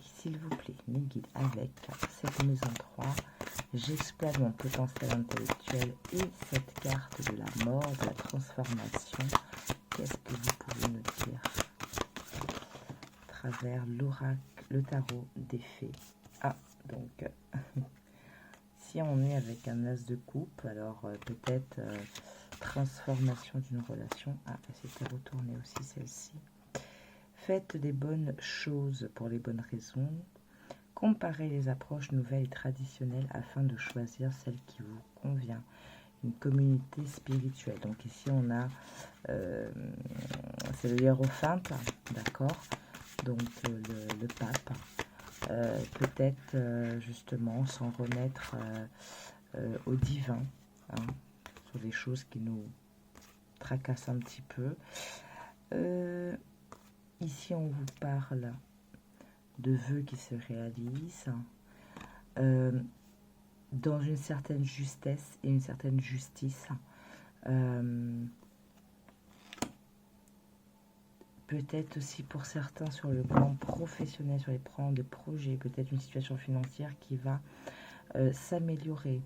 s'il vous plaît, mes guides, avec cette maison 3. J'exploite mon potentiel intellectuel et cette carte de la mort, de la transformation. Qu'est-ce que vous pouvez me dire à travers l'oracle, le tarot des fées? Ah, donc, si on est avec un as de coupe, alors peut-être transformation d'une relation. Ah, elle s'est retournée aussi celle-ci. Faites des bonnes choses pour les bonnes raisons. Comparez les approches nouvelles et traditionnelles afin de choisir celle qui vous convient. Une communauté spirituelle. Donc ici on a, c'est le hiérophant, d'accord. Donc le pape. Peut-être justement s'en remettre au divin, hein, sur les choses qui nous tracassent un petit peu. Ici on vous parle de vœux qui se réalisent dans une certaine justesse et une certaine justice. Peut-être aussi pour certains sur le plan professionnel, sur les plans de projet, peut-être une situation financière qui va s'améliorer.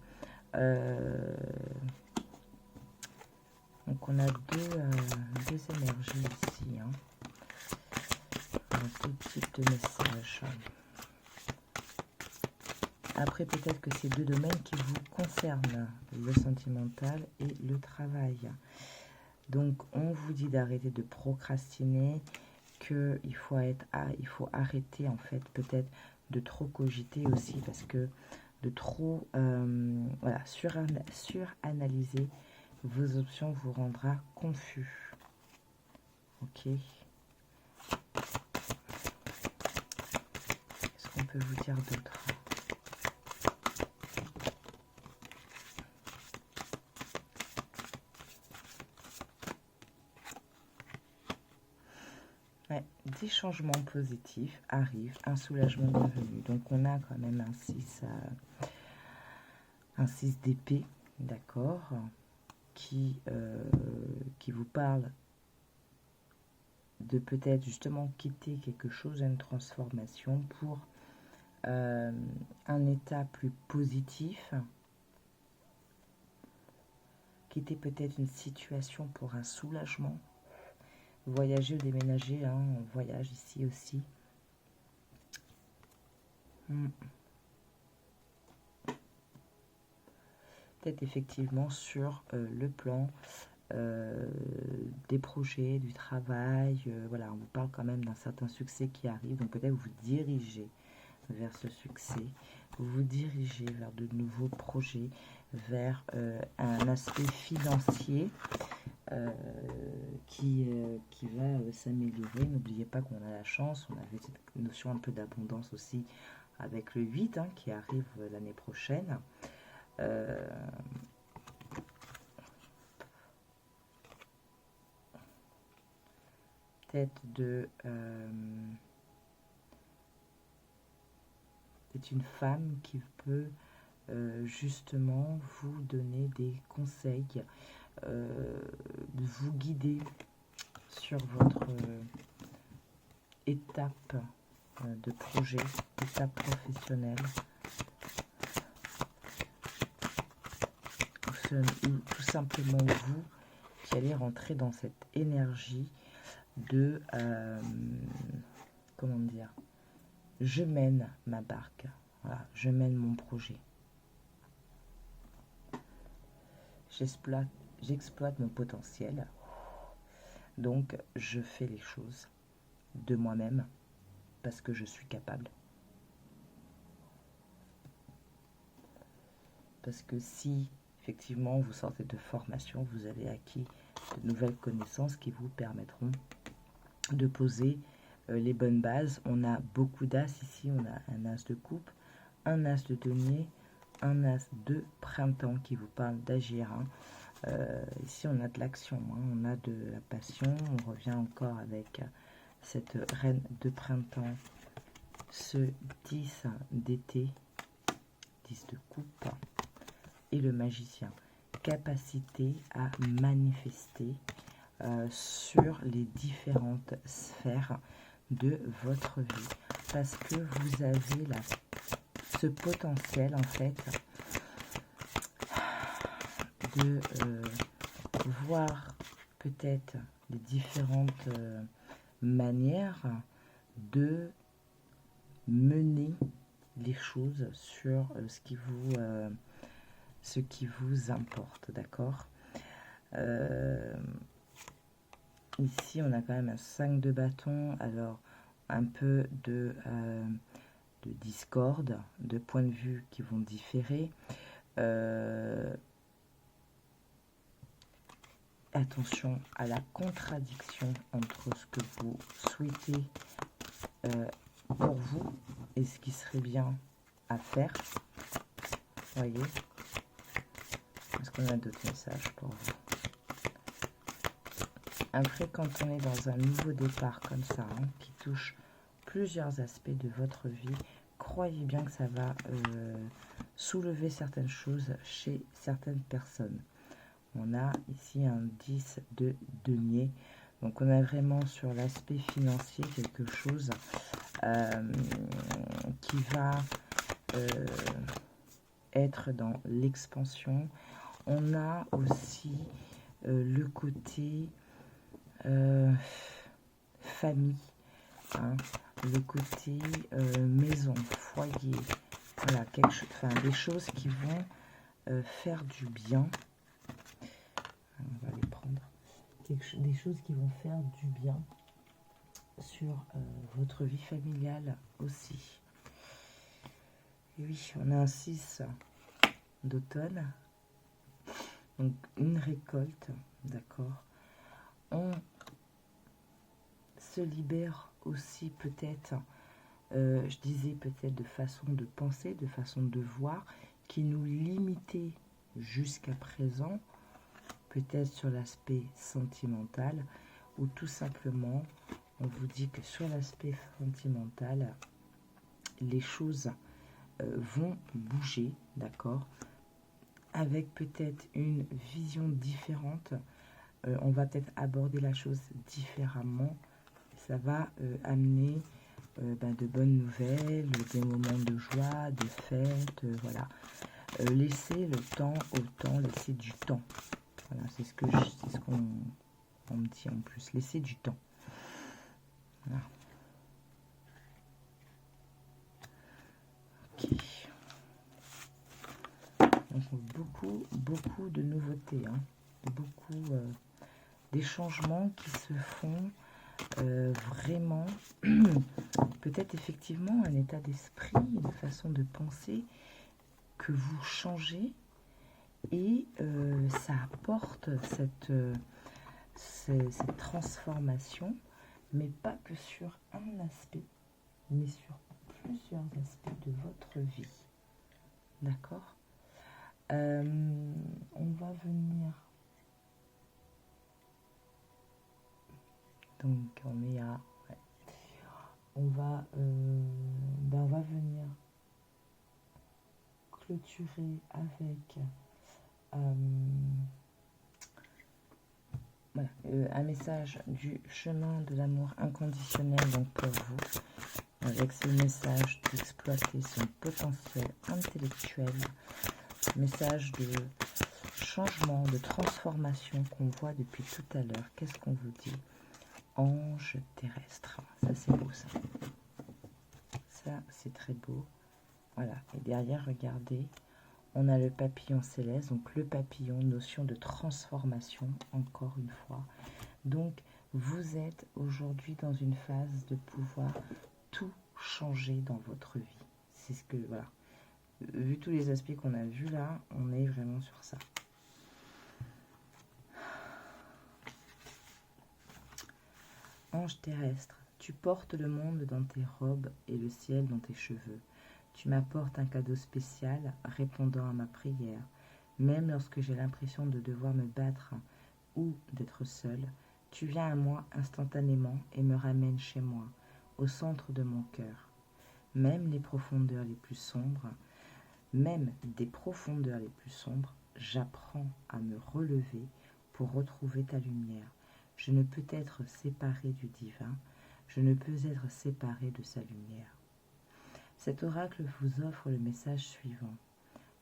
Donc on a deux énergies ici, hein. Tout type de message. Après, peut-être que c'est deux domaines qui vous concernent, le sentimental et le travail. Donc, on vous dit d'arrêter de procrastiner, qu'il faut arrêter, en fait, peut-être de trop cogiter aussi, parce que de trop voilà, suranalyser vos options vous rendra confus. Ok. Qu'est-ce qu'on peut vous dire d'autre? Ouais, des changements positifs arrivent, un soulagement bienvenu. Donc on a quand même un 6 d'épée, d'accord, qui vous parle de peut-être justement quitter quelque chose, une transformation pour un état plus positif, quitter peut-être une situation pour un soulagement, voyager ou déménager, hein, on voyage ici aussi. Peut-être effectivement sur le plan des projets, du travail, voilà, on vous parle quand même d'un certain succès qui arrive, donc peut-être vous dirigez vers ce succès, vous vous dirigez vers de nouveaux projets, vers un aspect financier qui va s'améliorer. N'oubliez pas qu'on a la chance, on avait cette notion un peu d'abondance aussi avec le 8 hein, qui arrive l'année prochaine. Peut-être c'est une femme qui peut justement vous donner des conseils, vous guider sur votre étape de projet, étape professionnelle, ou tout simplement vous qui allez rentrer dans cette énergie de comment dire, je mène ma barque, voilà, je mène mon projet, j'exploite mon potentiel, donc je fais les choses de moi-même parce que je suis capable. Parce que si effectivement vous sortez de formation, vous avez acquis de nouvelles connaissances qui vous permettront de poser les bonnes bases. On a beaucoup d'as ici, on a un as de coupe, un as de denier, un as de printemps qui vous parle d'agir. Hein. Ici on a de l'action, hein, on a de la passion, on revient encore avec cette reine de printemps, ce 10 d'été, 10 de coupe, et le magicien. Capacité à manifester sur les différentes sphères de votre vie. Parce que vous avez ce potentiel, en fait, de voir peut-être les différentes manières de mener les choses sur ce qui vous importe, d'accord. Ici, on a quand même un 5 de bâton, alors un peu de discorde, de points de vue qui vont différer. Attention à la contradiction entre ce que vous souhaitez pour vous et ce qui serait bien à faire. Voyez, est-ce qu'on a d'autres messages pour vous? Après, quand on est dans un nouveau départ comme ça, hein, qui touche plusieurs aspects de votre vie, croyez bien que ça va soulever certaines choses chez certaines personnes. On a ici un 10 de denier. Donc, on a vraiment sur l'aspect financier quelque chose qui va être dans l'expansion. On a aussi le côté famille, hein, le côté maison, foyer. Voilà, des choses qui vont faire du bien. On va les prendre. Des choses qui vont faire du bien sur votre vie familiale aussi. Et oui, on a un 6 d'automne. Donc une récolte, d'accord. On se libère aussi peut-être, je disais peut-être de façon de penser, de façon de voir, qui nous limitait jusqu'à présent, peut-être sur l'aspect sentimental, ou tout simplement, on vous dit que sur l'aspect sentimental, les choses vont bouger, d'accord, avec peut-être une vision différente. On va peut-être aborder la chose différemment. Ça va amener de bonnes nouvelles, des moments de joie, de fête, voilà. Laissez le temps au temps, laissez du temps. Voilà, c'est ce qu'on me dit en plus. Laissez du temps. Voilà. Ok. Donc beaucoup de nouveautés, hein. Beaucoup des changements qui se font vraiment, peut-être effectivement un état d'esprit, une façon de penser que vous changez et ça apporte cette transformation, mais pas que sur un aspect, mais sur plusieurs aspects de votre vie. D'accord. On va venir. Donc on est à. Ouais. On va venir clôturer avec voilà, un message du chemin de l'amour inconditionnel, donc pour vous, avec ce message d'exploiter son potentiel intellectuel, message de changement, de transformation qu'on voit depuis tout à l'heure. Qu'est-ce qu'on vous dit? Ange terrestre, ça c'est beau, ça c'est très beau. Voilà, et derrière, regardez, on a le papillon céleste, donc le papillon, notion de transformation, encore une fois. Donc, vous êtes aujourd'hui dans une phase de pouvoir tout changer dans votre vie. C'est ce que, voilà, vu tous les aspects qu'on a vus là, on est vraiment sur ça. Ange terrestre, tu portes le monde dans tes robes et le ciel dans tes cheveux. Tu m'apportes un cadeau spécial répondant à ma prière. Même lorsque j'ai l'impression de devoir me battre ou d'être seule, tu viens à moi instantanément et me ramènes chez moi, au centre de mon cœur. Même des profondeurs les plus sombres, j'apprends à me relever pour retrouver ta lumière. Je ne peux être séparée du divin. Je ne peux être séparé de sa lumière. Cet oracle vous offre le message suivant.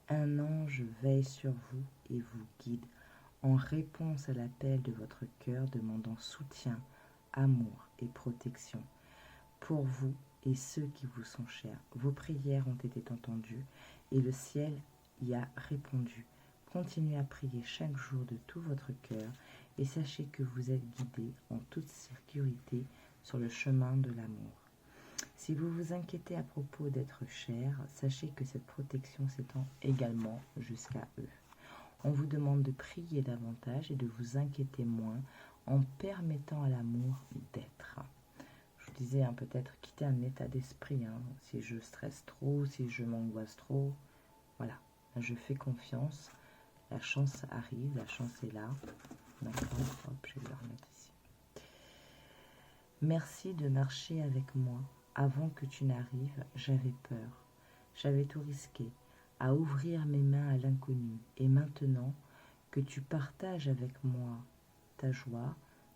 Un ange veille sur vous et vous guide en réponse à l'appel de votre cœur demandant soutien, amour et protection pour vous et ceux qui vous sont chers. Vos prières ont été entendues et le ciel y a répondu. Continuez à prier chaque jour de tout votre cœur et sachez que vous êtes guidés en toute sécurité sur le chemin de l'amour. Si vous vous inquiétez à propos d'être cher, sachez que cette protection s'étend également jusqu'à eux. On vous demande de prier davantage et de vous inquiéter moins en permettant à l'amour d'être. Je vous disais, peut-être quitter un état d'esprit. Si je stresse trop, si je m'angoisse trop, voilà, je fais confiance. La chance arrive, la chance est là. D'accord, hop, je vais le remettre ici. Merci de marcher avec moi. Avant que tu n'arrives, j'avais peur. J'avais tout risqué, à ouvrir mes mains à l'inconnu. Et maintenant que tu partages avec moi ta joie,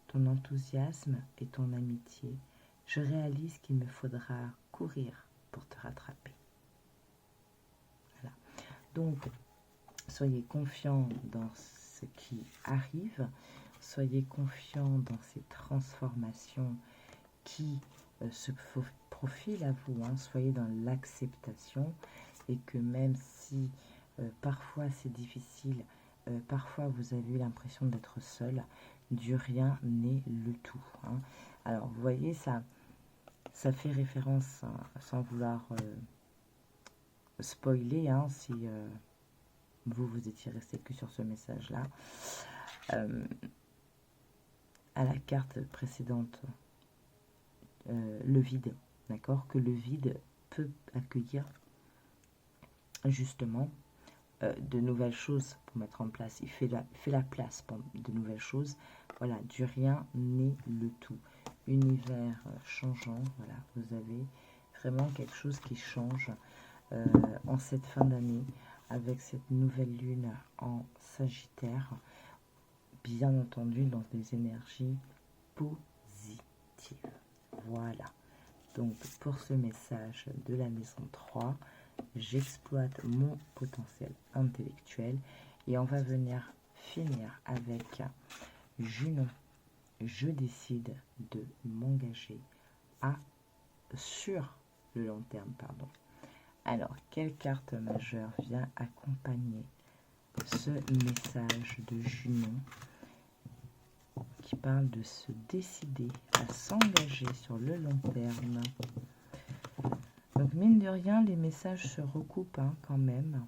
ton enthousiasme et ton amitié, je réalise qu'il me faudra courir pour te rattraper. Voilà. Donc, soyez confiants dans ce qui arrive, soyez confiants dans ces transformations qui se profilent à vous, soyez dans l'acceptation et que même si parfois c'est difficile, parfois vous avez l'impression d'être seul, du rien n'est le tout. Alors vous voyez, ça fait référence, sans vouloir spoiler, si vous étiez resté que sur ce message-là, à la carte précédente, le vide, d'accord, que le vide peut accueillir justement de nouvelles choses pour mettre en place. Il fait la place pour de nouvelles choses. Voilà, du rien naît le tout. Univers changeant, voilà, vous avez vraiment quelque chose qui change en cette fin d'année avec cette nouvelle lune en Sagittaire, bien entendu dans des énergies positives. Voilà, donc pour ce message de la maison 3, j'exploite mon potentiel intellectuel et on va venir finir avec Junon. Je décide de m'engager sur le long terme, pardon. Alors, quelle carte majeure vient accompagner ce message de Junon qui parle de se décider à s'engager sur le long terme? Donc, mine de rien, les messages se recoupent quand même.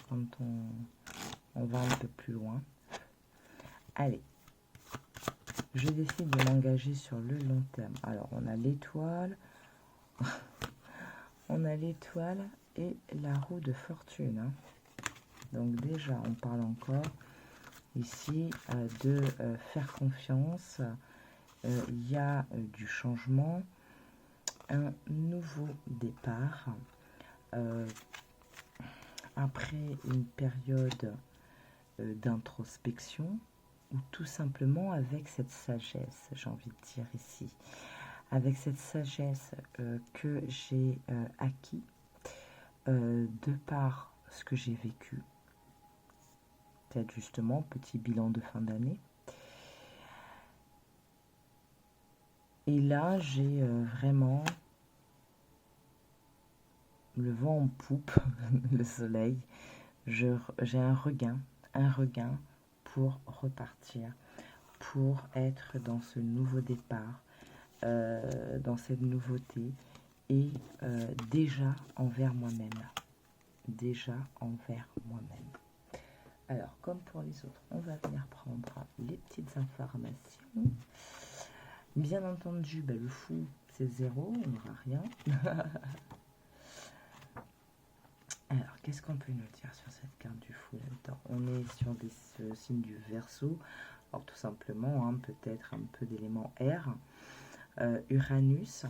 Quand on va un peu plus loin. Allez, je décide de m'engager sur le long terme. Alors, on a l'étoile. On a l'étoile et la roue de fortune. Donc déjà, on parle encore ici de faire confiance. Il y a du changement, un nouveau départ. Après une période d'introspection, ou tout simplement avec cette sagesse, j'ai envie de dire ici. Avec cette sagesse que j'ai acquis de par ce que j'ai vécu. Peut-être justement, petit bilan de fin d'année. Et là, j'ai vraiment le vent en poupe, le soleil. J'ai un regain pour repartir, pour être dans ce nouveau départ. Dans cette nouveauté et déjà envers moi-même. Alors, comme pour les autres, on va venir prendre les petites informations. Bien entendu, le fou, c'est 0, on n'aura rien. Alors, qu'est-ce qu'on peut nous dire sur cette carte du fou là-dedans? On est sur des signes du Verseau. Alors, tout simplement, peut-être un peu d'éléments air. Uranus,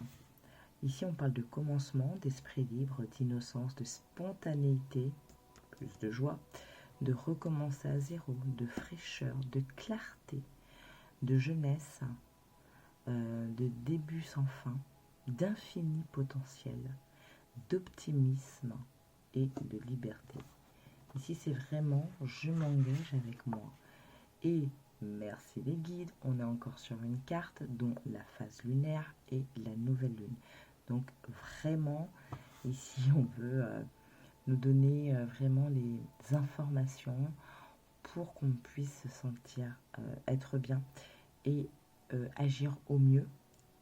ici on parle de commencement, d'esprit libre, d'innocence, de spontanéité, plus de joie, de recommencer à zéro, de fraîcheur, de clarté, de jeunesse, de début sans fin, d'infini potentiel, d'optimisme et de liberté. Ici, c'est vraiment je m'engage avec moi. Et merci les guides, on est encore sur une carte dont la phase lunaire et la nouvelle lune. Donc vraiment, ici, on veut nous donner vraiment les informations pour qu'on puisse se sentir être bien et agir au mieux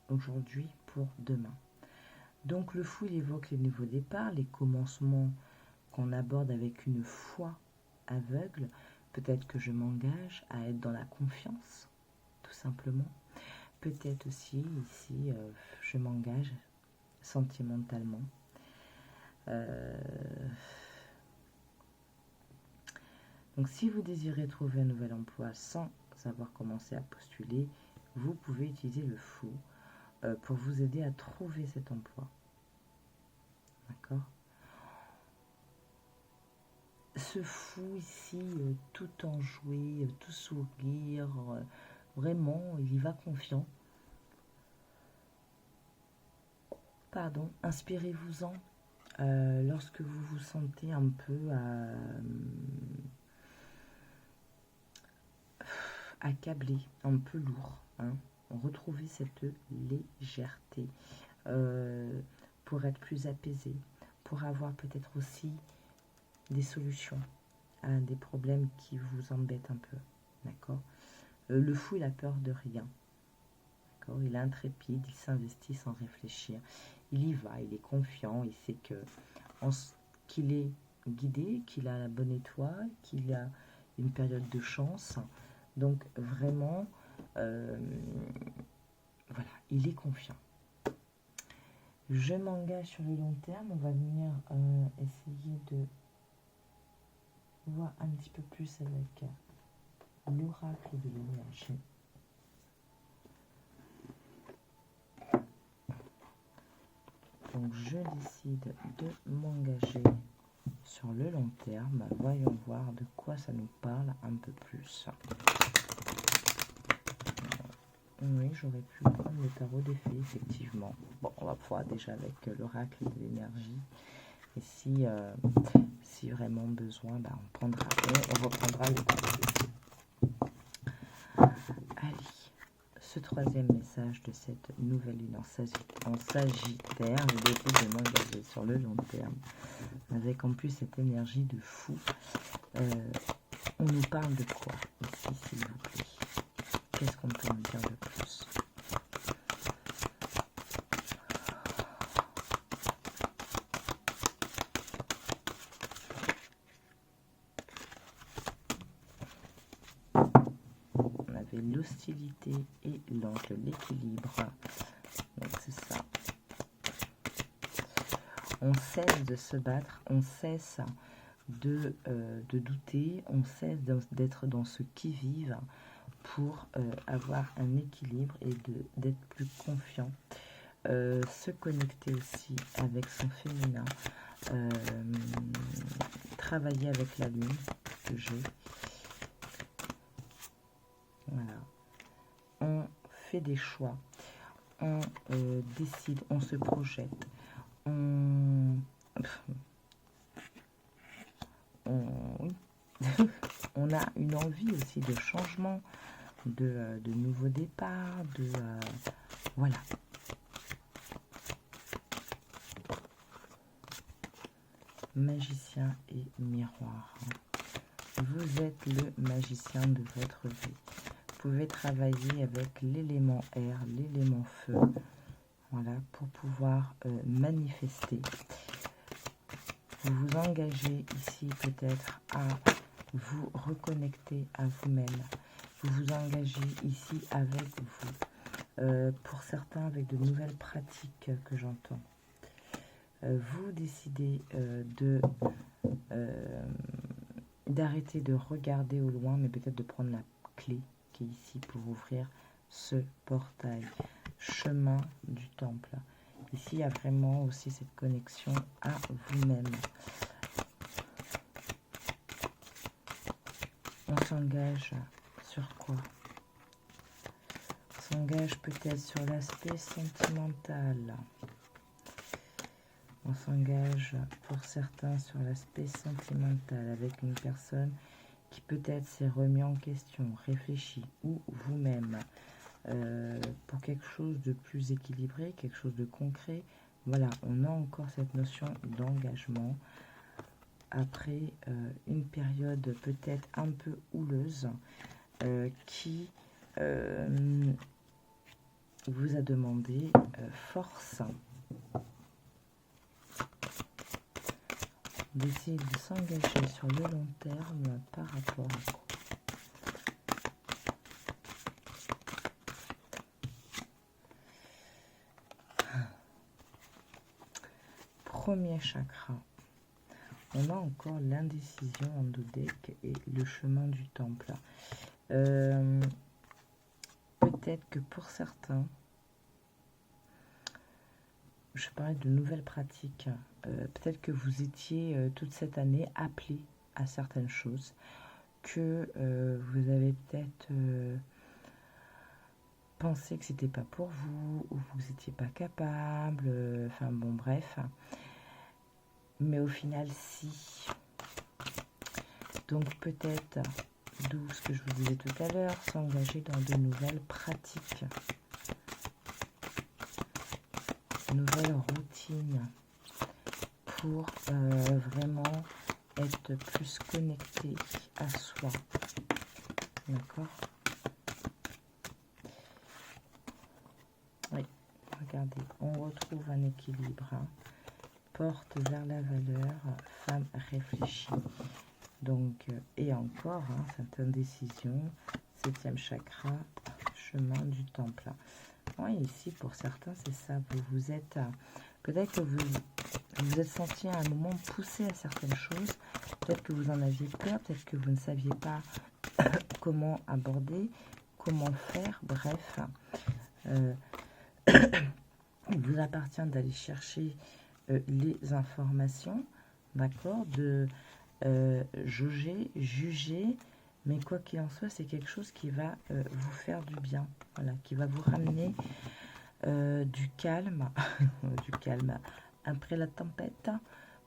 aujourd'hui pour demain. Donc le fou, il évoque les nouveaux départs, les commencements qu'on aborde avec une foi aveugle. Peut-être que je m'engage à être dans la confiance, tout simplement. Peut-être aussi, ici, je m'engage sentimentalement. Donc si vous désirez trouver un nouvel emploi sans avoir commencé à postuler, vous pouvez utiliser le fou pour vous aider à trouver cet emploi. D'accord? Ce fou ici, tout enjoué, tout sourire, vraiment, il y va confiant. Pardon, inspirez-vous-en lorsque vous vous sentez un peu accablé, un peu lourd. Hein. Retrouvez cette légèreté pour être plus apaisé, pour avoir peut-être aussi des solutions à des problèmes qui vous embêtent un peu. D'accord? Le fou, il a peur de rien. D'accord? Il est intrépide, il s'investit sans réfléchir. Il y va, il est confiant, il sait qu'il est guidé, qu'il a la bonne étoile, qu'il a une période de chance. Donc vraiment, voilà, il est confiant. Je m'engage sur le long terme. On va venir essayer de voir un petit peu plus avec l'oracle de l'énergie. Donc je décide de m'engager sur le long terme. Voyons voir de quoi ça nous parle un peu plus. Oui, j'aurais pu prendre le tarot des fées, effectivement. Bon, on va pouvoir déjà avec l'oracle de l'énergie. Et si vraiment besoin, bah, on reprendra le tarot des fées. Allez, ce troisième message de cette nouvelle lune en Sagittaire, je décide de m'engager sur le long terme. Avec en plus cette énergie de fou. On nous parle de quoi ici, s'il vous plaît? Qu'est-ce qu'on peut nous dire de plus? On avait l'hostilité et l'ange de l'équilibre. Donc c'est ça. On cesse de se battre, on cesse de douter, on cesse d'être dans ce qui-vive pour avoir un équilibre et d'être plus confiant. Se connecter aussi avec son féminin, travailler avec la lune que j'ai. Voilà. On fait des choix, on décide, on se projette, oui. On a une envie aussi de changement, de nouveaux départs, voilà. Magicien et miroir. Vous êtes le magicien de votre vie. Vous pouvez travailler avec l'élément air, l'élément feu, voilà, pour pouvoir manifester. Vous vous engagez ici peut-être à vous reconnecter à vous-même. Vous vous engagez ici avec vous. Pour certains, avec de nouvelles pratiques que j'entends. Vous décidez d'arrêter de regarder au loin, mais peut-être de prendre la clé qui est ici pour ouvrir ce portail. Chemin du temple. Ici, il y a vraiment aussi cette connexion à vous-même. On s'engage sur quoi? s'engage peut-être sur l'aspect sentimental. On s'engage pour certains sur l'aspect sentimental avec une personne qui peut-être s'est remis en question, réfléchi, ou vous-même, pour quelque chose de plus équilibré, quelque chose de concret. Voilà, on a encore cette notion d'engagement après une période peut-être un peu houleuse qui vous a demandé force d'essayer de s'engager sur le long terme par rapport à quoi. Premier chakra. On a encore l'indécision en deck et le chemin du temple. Peut-être que pour certains, je parlais de nouvelles pratiques. Peut-être que vous étiez toute cette année appelé à certaines choses, que vous avez peut-être pensé que c'était pas pour vous, ou vous n'étiez pas capable, enfin bon bref. Mais au final, si. Donc peut-être, d'où ce que je vous disais tout à l'heure, s'engager dans de nouvelles pratiques, nouvelles routines, pour vraiment être plus connecté à soi. D'accord? Oui, regardez, on retrouve un équilibre. Hein. Porte vers la valeur, femme réfléchie. Donc, et encore, hein, cette indécision, 7e chakra, chemin du temple. Oui, ici, pour certains, c'est ça. Vous êtes, peut-être que vous êtes senti à un moment poussé à certaines choses. Peut-être que vous en aviez peur, peut-être que vous ne saviez pas comment aborder, comment faire. Bref, il vous appartient d'aller chercher les informations, d'accord, de jauger, juger, mais quoi qu'il en soit, c'est quelque chose qui va vous faire du bien, voilà, qui va vous ramener du calme, du calme après la tempête,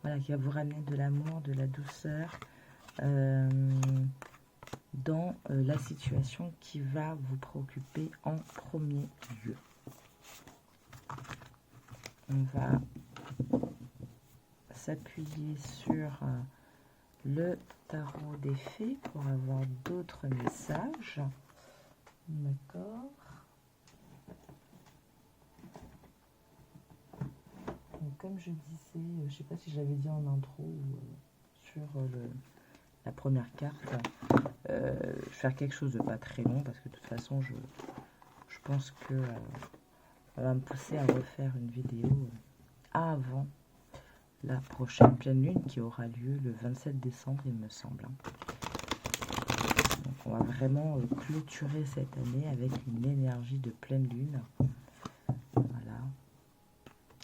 voilà, qui va vous ramener de l'amour, de la douceur dans la situation qui va vous préoccuper en premier lieu. On va s'appuyer sur le tarot des fées pour avoir d'autres messages. D'accord. Donc, comme je disais, je ne sais pas si j'avais dit en intro ou sur la première carte, faire quelque chose de pas très long parce que de toute façon, je pense que ça va me pousser à refaire une vidéo avant la prochaine pleine lune qui aura lieu le 27 décembre, il me semble. Donc on va vraiment clôturer cette année avec une énergie de pleine lune. Voilà.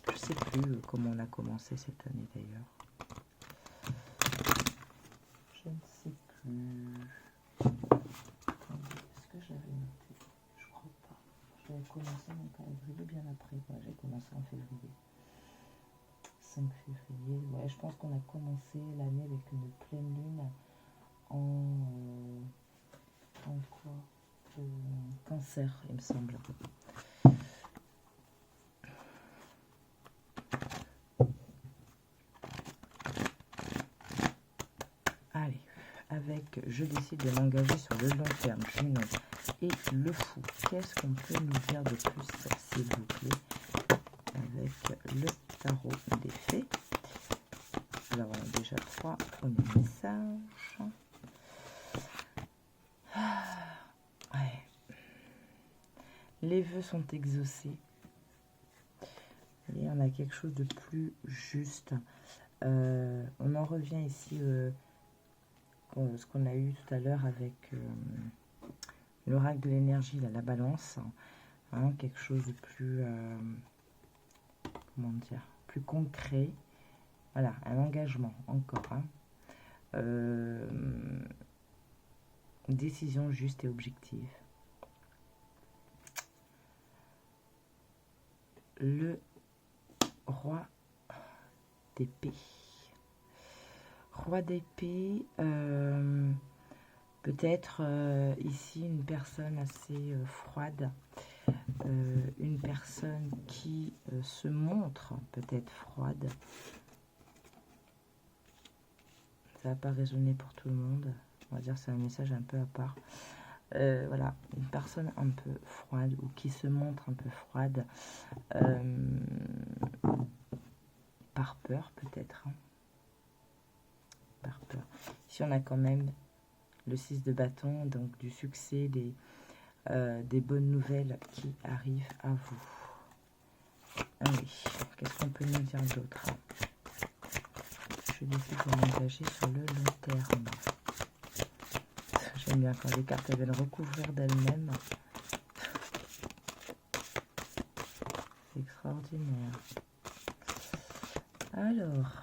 Je ne sais plus comment on a commencé cette année d'ailleurs. Je ne sais plus. Est-ce que j'avais noté? Je crois pas. J'avais commencé mon calendrier bien après. Ouais, j'ai commencé en février. 5 février. Ouais, je pense qu'on a commencé l'année avec une pleine lune en quoi? Cancer, il me semble. Allez, avec je décide de m'engager sur le long terme, Junon et le fou. Qu'est-ce qu'on peut nous dire de plus, s'il vous plaît, avec le tarot des fées? Alors, on a déjà 3 premiers messages. Ouais. Les vœux sont exaucés. Et on a quelque chose de plus juste. On en revient ici ce qu'on a eu tout à l'heure avec l'oracle de l'énergie, la balance. Hein, quelque chose de plus, comment dire, plus concret. Voilà, un engagement encore. Hein. Décision juste et objective. le roi d'épée. Roi d'épée, peut-être ici une personne assez froide, une personne qui se montre peut-être froide. Ça va pas résonner pour tout le monde. On va dire que c'est un message un peu à part. Voilà, une personne un peu froide ou qui se montre un peu froide par peur peut-être. Hein. Par peur. Ici on a quand même le 6 de bâton, donc du succès, des bonnes nouvelles qui arrivent à vous. Ah oui, qu'est-ce qu'on peut nous dire d'autre? Je décide de m'engager sur le long terme. J'aime bien quand les cartes viennent recouvrir d'elles-mêmes. C'est extraordinaire. Alors,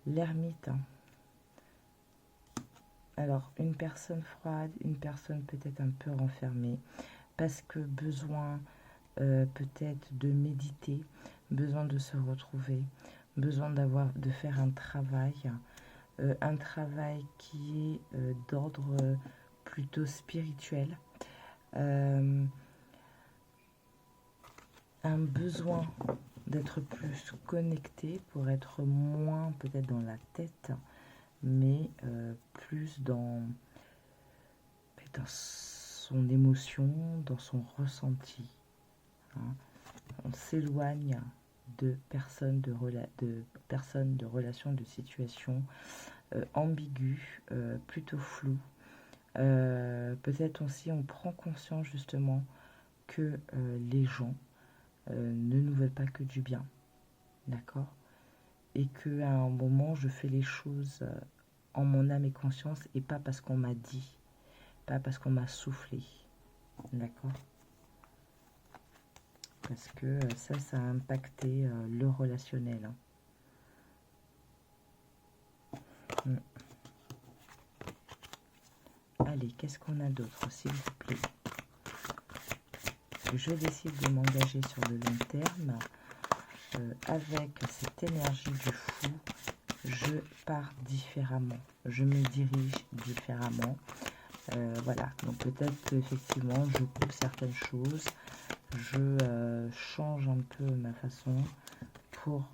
l'ermite. Alors, une personne froide, une personne peut-être un peu renfermée, parce que besoin peut-être de méditer, besoin de se retrouver, besoin de faire un travail qui est d'ordre plutôt spirituel, un besoin d'être plus connecté pour être moins peut-être dans la tête, mais plus dans son émotion, dans son ressenti. Hein. On s'éloigne de personnes, de relations, de situations ambiguës, plutôt floues. Peut-être aussi on prend conscience justement que les gens ne nous veulent pas que du bien, d'accord? Et qu'à un moment je fais les choses en mon âme et conscience et pas parce qu'on m'a dit, pas parce qu'on m'a soufflé, d'accord? Parce que ça a impacté le relationnel. Hein. Allez, qu'est-ce qu'on a d'autre, s'il vous plaît? Je décide de m'engager sur le long terme. Avec cette énergie du fou, je pars différemment. Je me dirige différemment. Voilà, donc peut-être qu'effectivement, je coupe certaines choses. Je change un peu ma façon pour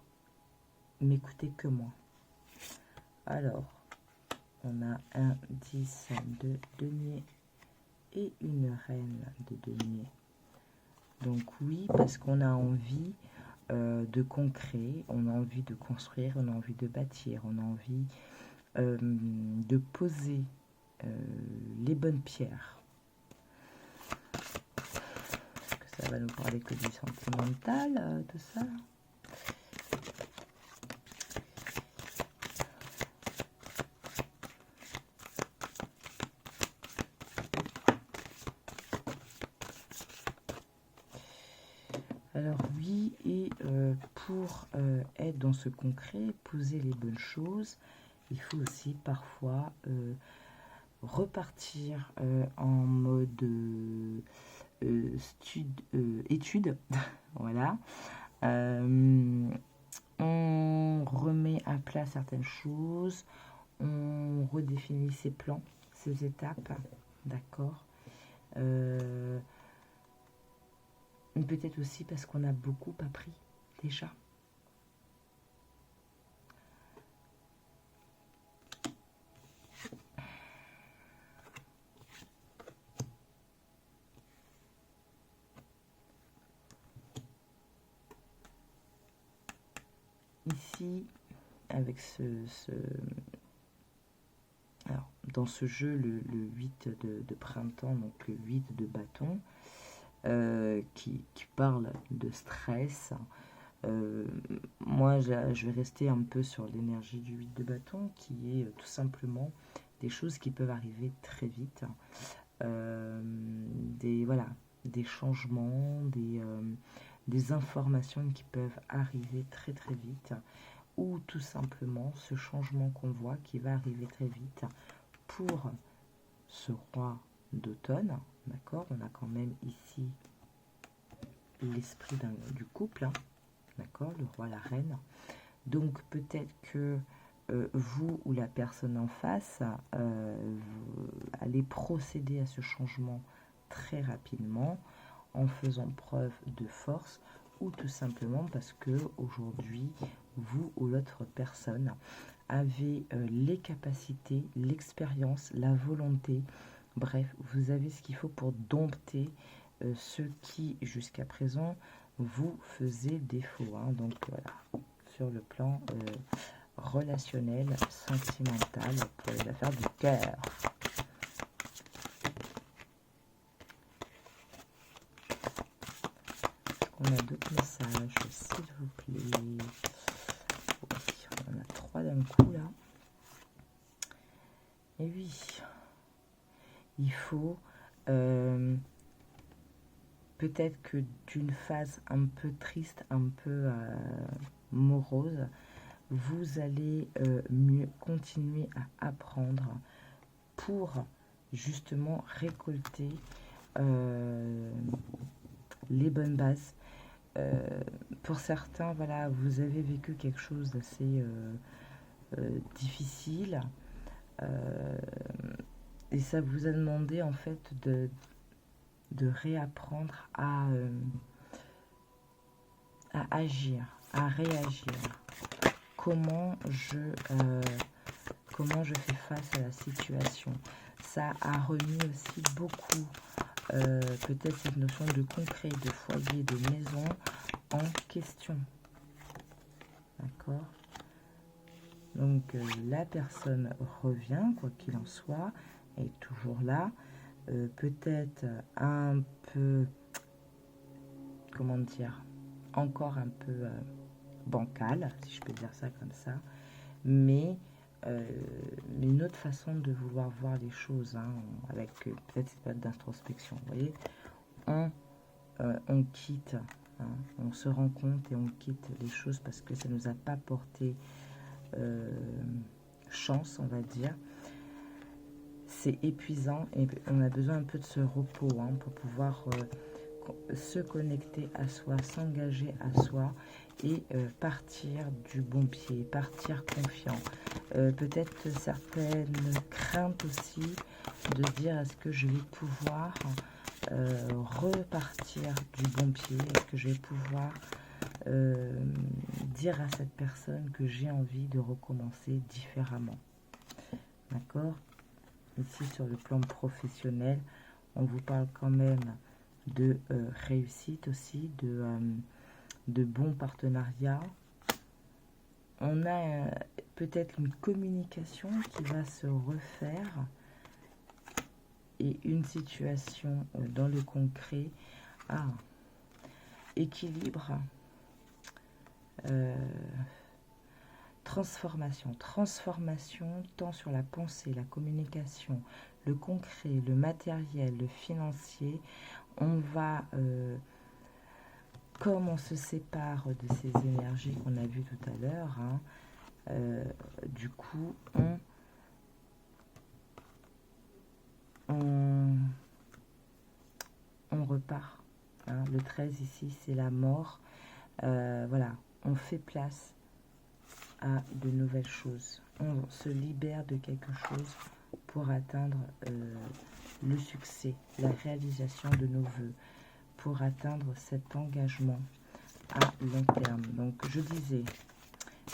m'écouter que moi. Alors, on a un 10 de denier et une reine de denier. Donc oui, parce qu'on a envie de concret, on a envie de construire, on a envie de bâtir, on a envie de poser les bonnes pierres. Est-ce que ça va nous parler que du sentimental, tout ça? Alors oui, et pour être dans ce concret, poser les bonnes choses, il faut aussi parfois repartir en mode étude. Voilà. On remet à plat certaines choses, on redéfinit ses plans, ses étapes, d'accord. Peut-être aussi parce qu'on a beaucoup appris déjà. Ici, avec alors, dans ce jeu, le 8 de printemps, donc le 8 de bâton, qui parle de stress. Moi, je vais rester un peu sur l'énergie du 8 de bâton, qui est tout simplement des choses qui peuvent arriver très vite. Des changements, des informations qui peuvent arriver très très vite, ou tout simplement ce changement qu'on voit qui va arriver très vite pour ce roi d'automne, d'accord? On a quand même ici l'esprit du couple, hein, d'accord, le roi, la reine. Donc peut-être que vous ou la personne en face, vous allez procéder à ce changement très rapidement en faisant preuve de force ou tout simplement parce que aujourd'hui, vous ou l'autre personne avez les capacités, l'expérience, la volonté, bref, vous avez ce qu'il faut pour dompter ce qui jusqu'à présent vous faisait défaut, hein. Donc voilà, sur le plan relationnel, sentimental, pour les affaires du cœur. On a d'autres messages, s'il vous plaît. Oui, on en a 3 d'un coup là. Et oui, il faut peut-être que d'une phase un peu triste, un peu morose, vous allez mieux continuer à apprendre pour justement récolter les bonnes bases. Pour certains, voilà, vous avez vécu quelque chose d'assez difficile et ça vous a demandé en fait de réapprendre à agir, à réagir. Comment je fais face à la situation. Ça a remis aussi beaucoup peut-être cette notion de concret, de foyer, de maison en question. D'accord? Donc la personne revient, quoi qu'il en soit, est toujours là. Peut-être un peu, comment dire, encore un peu bancal, si je peux dire ça comme ça, mais une autre façon de vouloir voir les choses, hein, avec peut-être cette période d'introspection. Vous voyez, on quitte, hein, on se rend compte et on quitte les choses parce que ça ne nous a pas porté chance, on va dire. C'est épuisant et on a besoin un peu de ce repos, hein, pour pouvoir se connecter à soi, s'engager à soi et partir du bon pied, partir confiant. Peut-être certaines craintes aussi de dire est-ce que je vais pouvoir repartir du bon pied, est-ce que je vais pouvoir dire à cette personne que j'ai envie de recommencer différemment. D'accord? Ici sur le plan professionnel, on vous parle quand même de réussite aussi, de bons partenariats. On a peut-être une communication qui va se refaire et une situation dans le concret. Équilibre, transformation tant sur la pensée, la communication, le concret, le matériel, le financier. On va, comme on se sépare de ces énergies qu'on a vues tout à l'heure, hein, du coup, on repart. Hein. Le 13 ici, c'est la mort. Voilà, on fait place à de nouvelles choses. On se libère de quelque chose pour atteindre le succès, la réalisation de nos vœux, pour atteindre cet engagement à long terme. Donc je disais,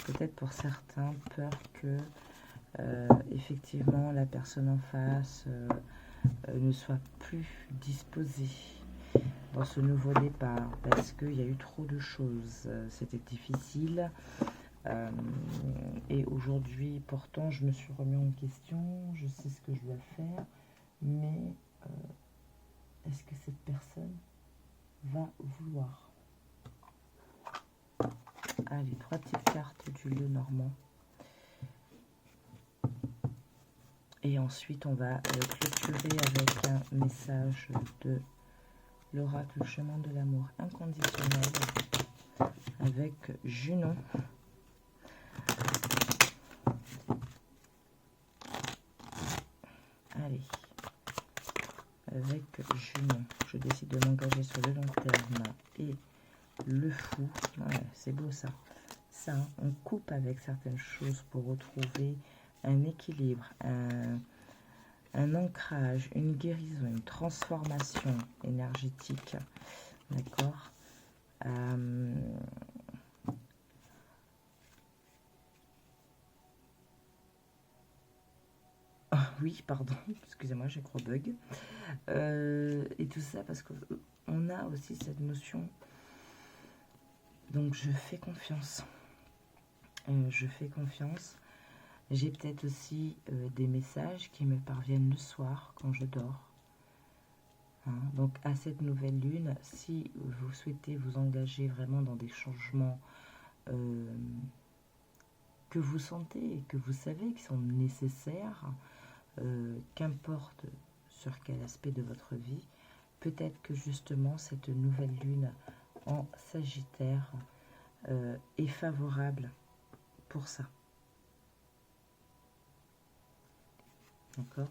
peut-être pour certains, peur que effectivement la personne en face ne soit plus disposée dans ce nouveau départ, parce qu'il y a eu trop de choses, c'était difficile. Et aujourd'hui, pourtant, je me suis remis en question, je sais ce que je dois faire, mais est-ce que cette personne va vouloir? Allez, 3 petites cartes du lieu normand. Et ensuite, on va clôturer avec un message de l'oracle chemin de l'amour inconditionnel avec Junon. Allez. avec Junon. Je décide de m'engager sur le long terme et le fou. Ouais, c'est beau ça. Ça, on coupe avec certaines choses pour retrouver un équilibre, un ancrage, une guérison, une transformation énergétique. D'accord. Oui, pardon, excusez-moi, j'ai gros bug. Et tout ça parce qu'on a aussi cette notion. Donc, je fais confiance. Je fais confiance. J'ai peut-être aussi des messages qui me parviennent le soir quand je dors. Hein, donc, à cette nouvelle lune, si vous souhaitez vous engager vraiment dans des changements que vous sentez et que vous savez qui sont nécessaires, qu'importe sur quel aspect de votre vie, peut-être que justement cette nouvelle lune en Sagittaire est favorable pour ça. D'accord.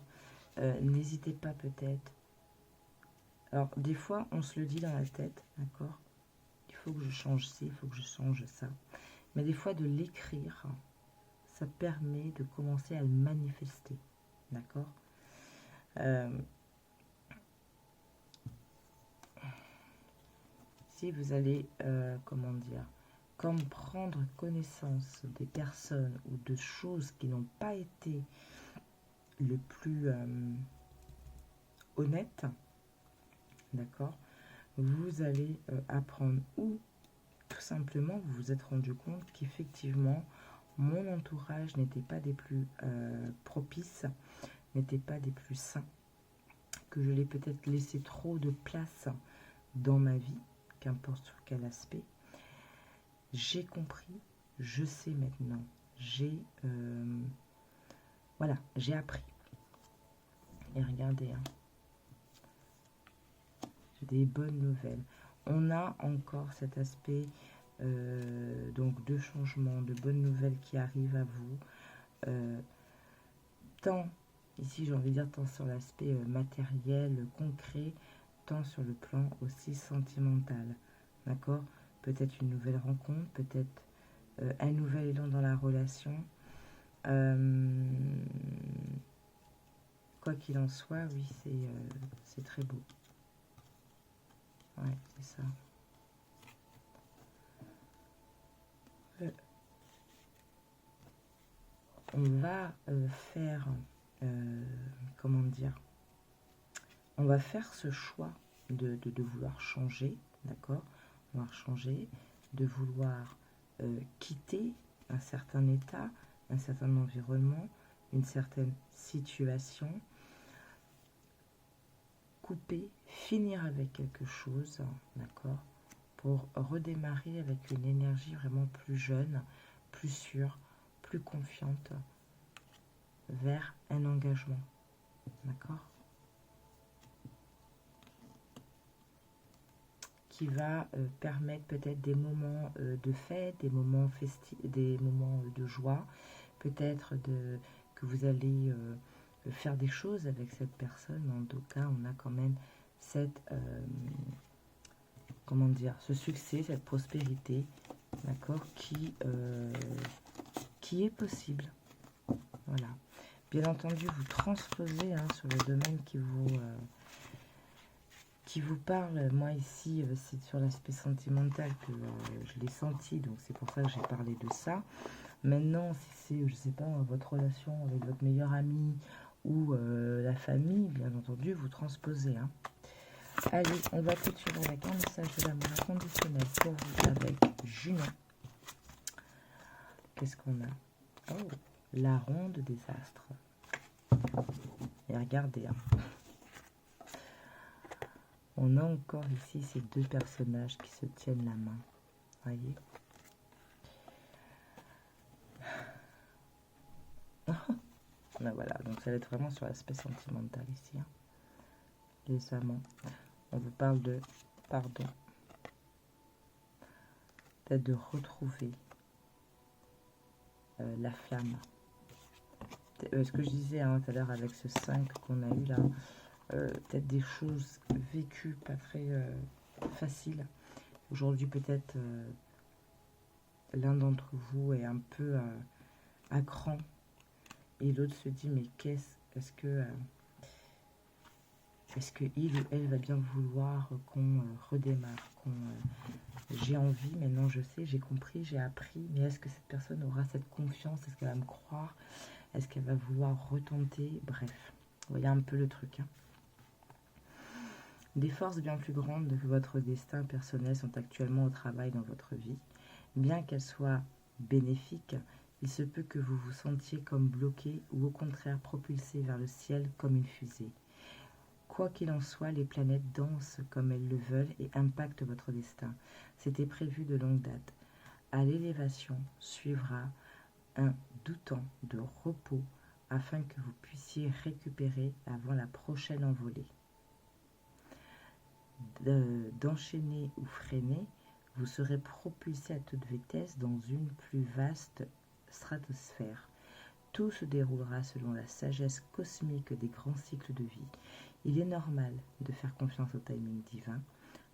N'hésitez pas peut-être. Alors, des fois, on se le dit dans la tête, d'accord. Il faut que je change ci, il faut que je change ça. Mais des fois, de l'écrire, ça permet de commencer à le manifester. D'accord. Si vous allez, comment dire, comme prendre connaissance des personnes ou de choses qui n'ont pas été le plus honnêtes, d'accord, vous allez apprendre ou tout simplement vous vous êtes rendu compte qu'effectivement mon entourage n'était pas des plus propices, n'était pas des plus sains, que je l'ai peut-être laissé trop de place dans ma vie, qu'importe sur quel aspect. J'ai compris, je sais maintenant, voilà, j'ai appris. Et regardez, hein, des bonnes nouvelles. On a encore cet aspect donc de changement, de bonnes nouvelles qui arrivent à vous. Tant, ici j'ai envie de dire, tant sur l'aspect matériel, concret, tant sur le plan aussi sentimental. D'accord. Peut-être une nouvelle rencontre, peut-être un nouvel élan dans la relation. Quoi qu'il en soit, oui, c'est très beau. Ouais, c'est ça. On va faire, comment dire, on va faire ce choix de vouloir changer, d'accord, vouloir changer, de vouloir quitter un certain état, un certain environnement, une certaine situation, couper, finir avec quelque chose, d'accord, pour redémarrer avec une énergie vraiment plus jeune, plus sûre, plus confiante vers un engagement, d'accord, qui va permettre peut-être des moments de fête, des moments festifs, des moments de joie, peut-être que vous allez faire des choses avec cette personne, mais en tout cas, on a quand même cette, comment dire, ce succès, cette prospérité, d'accord, qui est possible. Voilà. Bien entendu, vous transposez hein, sur le domaine qui vous parle. Moi ici, c'est sur l'aspect sentimental que je l'ai senti, donc c'est pour ça que j'ai parlé de ça. Maintenant, si c'est, je sais pas, votre relation avec votre meilleur ami ou la famille, bien entendu, vous transposez. Hein. Allez, on va clôturer avec un message de l'amour inconditionnel pour vous avec Junon. Qu'est-ce qu'on a? Oh, la ronde des astres. Et regardez, hein. On a encore ici ces deux personnages qui se tiennent la main. Voyez? Ben voilà, donc ça va être vraiment sur l'aspect sentimental ici. Hein. Les amants. On vous parle de pardon. Peut-être de retrouver la flamme. Ce que je disais hein, tout à l'heure avec ce 5 qu'on a eu là, peut-être des choses vécues pas très faciles. Aujourd'hui, peut-être l'un d'entre vous est un peu à cran et l'autre se dit mais est-ce que il ou elle va bien vouloir qu'on redémarre, j'ai envie, maintenant je sais, j'ai compris, j'ai appris, mais est-ce que cette personne aura cette confiance, est-ce qu'elle va me croire, est-ce qu'elle va vouloir retenter, bref, vous voyez un peu le truc. Des forces bien plus grandes que votre destin personnel sont actuellement au travail dans votre vie. Bien qu'elles soient bénéfiques, il se peut que vous vous sentiez comme bloqué ou au contraire propulsé vers le ciel comme une fusée. Quoi qu'il en soit, les planètes dansent comme elles le veulent et impactent votre destin. C'était prévu de longue date. À l'élévation suivra un doux temps de repos afin que vous puissiez récupérer avant la prochaine envolée. D'enchaîner ou freiner, vous serez propulsé à toute vitesse dans une plus vaste stratosphère. Tout se déroulera selon la sagesse cosmique des grands cycles de vie. Il est normal de faire confiance au timing divin.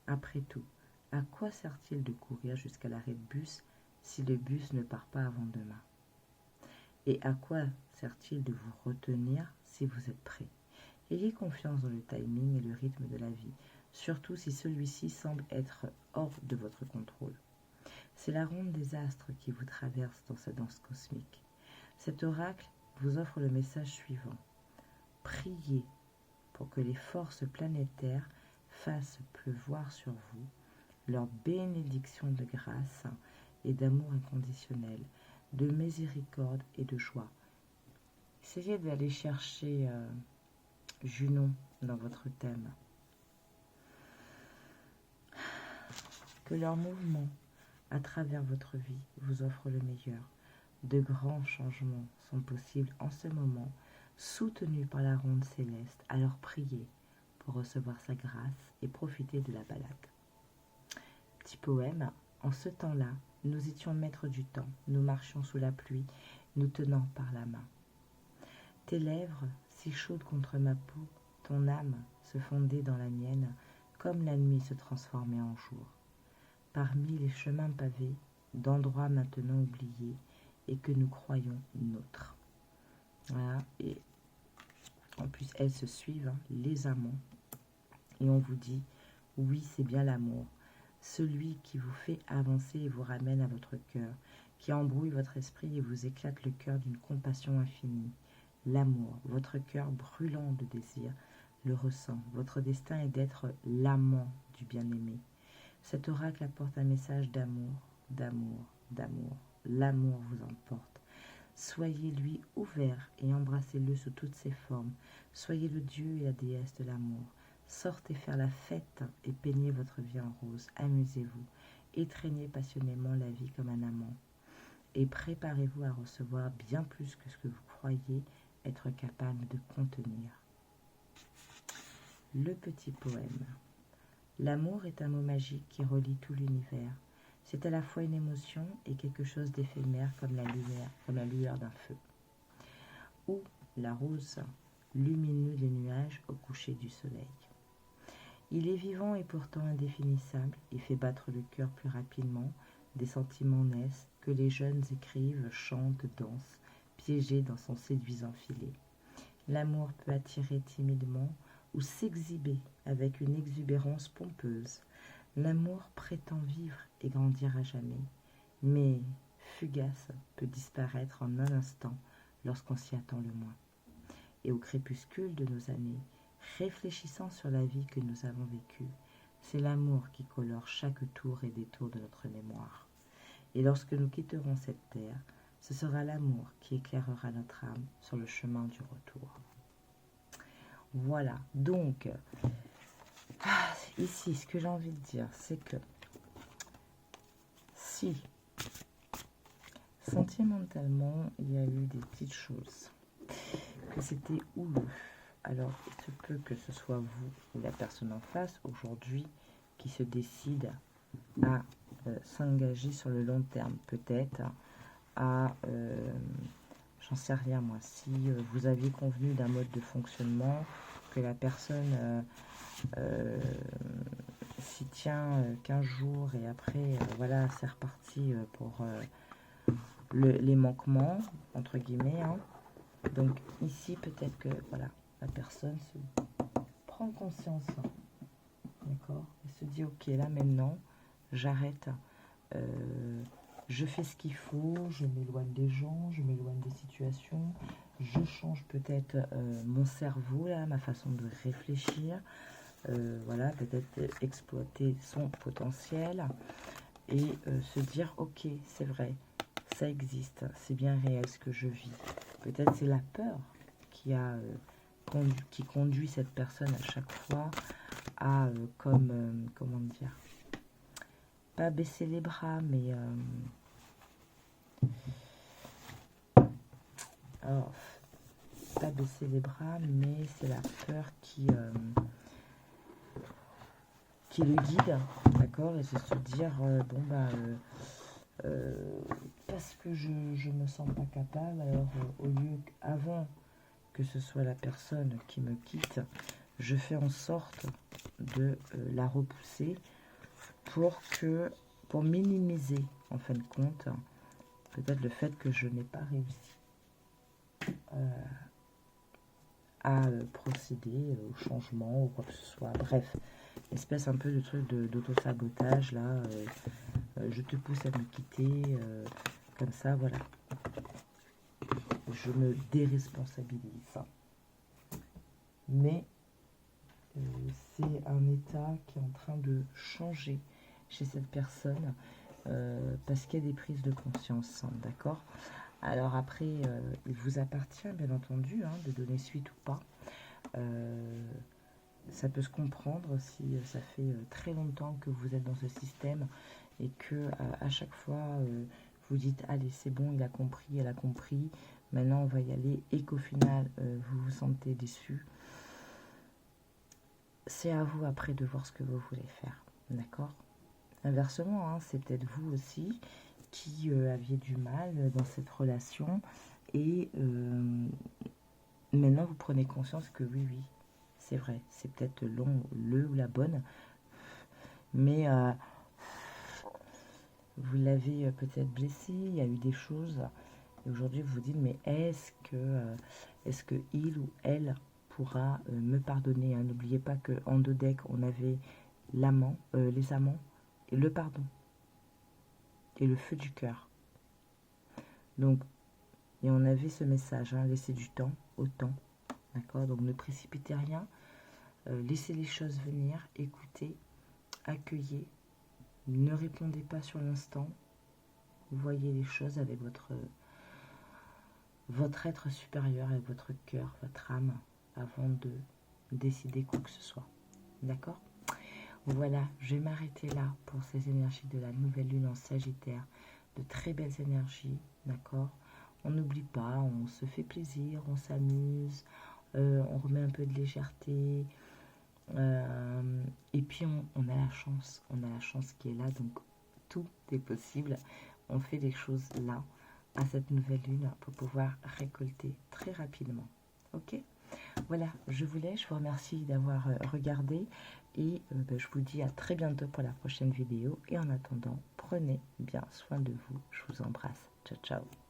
Après tout, à quoi sert-il de courir jusqu'à l'arrêt de bus si le bus ne part pas avant demain? Et à quoi sert-il de vous retenir si vous êtes prêt? Ayez confiance dans le timing et le rythme de la vie, surtout si celui-ci semble être hors de votre contrôle. C'est la ronde des astres qui vous traverse dans sa danse cosmique. Cet oracle vous offre le message suivant. Priez pour que les forces planétaires fassent pleuvoir sur vous leur bénédiction de grâce et d'amour inconditionnel, de miséricorde et de joie. Essayez d'aller chercher Junon dans votre thème. Que leur mouvement à travers votre vie vous offre le meilleur. De grands changements sont possibles en ce moment, soutenus par la ronde céleste. Alors priez pour recevoir sa grâce et profiter de la balade. Petit poème. En ce temps-là, nous étions maîtres du temps. Nous marchions sous la pluie, nous tenant par la main. Tes lèvres, si chaudes contre ma peau, ton âme se fondait dans la mienne, comme la nuit se transformait en jour. Parmi les chemins pavés, d'endroits maintenant oubliés, et que nous croyons nôtres. Voilà, et en plus elles se suivent, les amants, et on vous dit, oui c'est bien l'amour, celui qui vous fait avancer et vous ramène à votre cœur, qui embrouille votre esprit et vous éclate le cœur d'une compassion infinie. L'amour, votre cœur brûlant de désir, le ressent. Votre destin est d'être l'amant du bien-aimé. Cet oracle apporte un message d'amour, d'amour, d'amour. L'amour vous emporte. Soyez-lui ouvert et embrassez-le sous toutes ses formes. Soyez le dieu et la déesse de l'amour. Sortez faire la fête et peignez votre vie en rose. Amusez-vous. Étreignez passionnément la vie comme un amant. Et préparez-vous à recevoir bien plus que ce que vous croyez être capable de contenir. Le petit poème. L'amour est un mot magique qui relie tout l'univers. C'est à la fois une émotion et quelque chose d'éphémère comme la lueur d'un feu. Ou la rose, lumineux des nuages au coucher du soleil. Il est vivant et pourtant indéfinissable, il fait battre le cœur plus rapidement, des sentiments naissent, que les jeunes écrivent, chantent, dansent, piégés dans son séduisant filet. L'amour peut attirer timidement ou s'exhiber avec une exubérance pompeuse. L'amour prétend vivre et grandir à jamais, mais fugace peut disparaître en un instant lorsqu'on s'y attend le moins. Et au crépuscule de nos années, réfléchissant sur la vie que nous avons vécue, c'est l'amour qui colore chaque tour et détour de notre mémoire. Et lorsque nous quitterons cette terre, ce sera l'amour qui éclairera notre âme sur le chemin du retour. Voilà, donc, ici, ce que j'ai envie de dire, c'est que si, sentimentalement, il y a eu des petites choses, que c'était houleux, alors il se peut que ce soit vous ou la personne en face, aujourd'hui, qui se décide à s'engager sur le long terme, peut-être à, j'en sais rien moi, si vous aviez convenu d'un mode de fonctionnement, que la personne s'y tient 15 jours et après, voilà, c'est reparti pour les manquements, entre guillemets. Hein. Donc ici, peut-être que voilà, la personne se prend conscience, d'accord, et se dit, ok, là maintenant, j'arrête, je fais ce qu'il faut, je m'éloigne des gens, je m'éloigne des situations, je change peut-être mon cerveau, là, ma façon de réfléchir, voilà, peut-être exploiter son potentiel et se dire, ok, c'est vrai, ça existe, c'est bien réel ce que je vis. Peut-être c'est la peur qui conduit cette personne à chaque fois à, comment dire, pas baisser les bras, mais alors, pas baisser les bras, mais c'est la peur qui le guide, d'accord, et c'est se dire, bon bah, parce que je me sens pas capable, alors au lieu qu'avant que ce soit la personne qui me quitte, je fais en sorte de la repousser pour minimiser en fin de compte peut-être le fait que je n'ai pas réussi à procéder au changement ou quoi que ce soit. Bref, espèce un peu de truc d'auto-sabotage là, je te pousse à me quitter, comme ça, voilà. Je me déresponsabilise. Mais c'est un état qui est en train de changer chez cette personne parce qu'il y a des prises de conscience, d'accord. Alors après, il vous appartient bien entendu de donner suite ou pas. Ça peut se comprendre si ça fait très longtemps que vous êtes dans ce système et que à chaque fois vous dites allez c'est bon, il a compris, elle a compris, maintenant on va y aller, et qu'au final vous vous sentez déçu. C'est à vous après de voir ce que vous voulez faire, d'accord. Inversement, c'est peut-être vous aussi qui aviez du mal dans cette relation et maintenant vous prenez conscience que oui, c'est vrai, c'est peut-être le ou la bonne, mais vous l'avez peut-être blessé, il y a eu des choses, et aujourd'hui vous vous dites, mais est-ce que il ou elle pourra me pardonner. N'oubliez pas qu'en deux decks, on avait l'amant, les amants, et le pardon, et le feu du cœur. Donc, et on avait ce message, laissez du temps au temps, d'accord. Donc ne précipitez rien, laissez les choses venir, écoutez, accueillez, ne répondez pas sur l'instant, voyez les choses avec votre être supérieur, avec votre cœur, votre âme, avant de décider quoi que ce soit, d'accord. Voilà, je vais m'arrêter là pour ces énergies de la nouvelle lune en Sagittaire, de très belles énergies, d'accord. On n'oublie pas, on se fait plaisir, on s'amuse, on remet un peu de légèreté, et puis on a la chance qui est là, donc tout est possible. On fait les choses là, à cette nouvelle lune, pour pouvoir récolter très rapidement, ok. Voilà, je vous laisse, je vous remercie d'avoir regardé, et je vous dis à très bientôt pour la prochaine vidéo, et en attendant, prenez bien soin de vous, je vous embrasse, ciao ciao.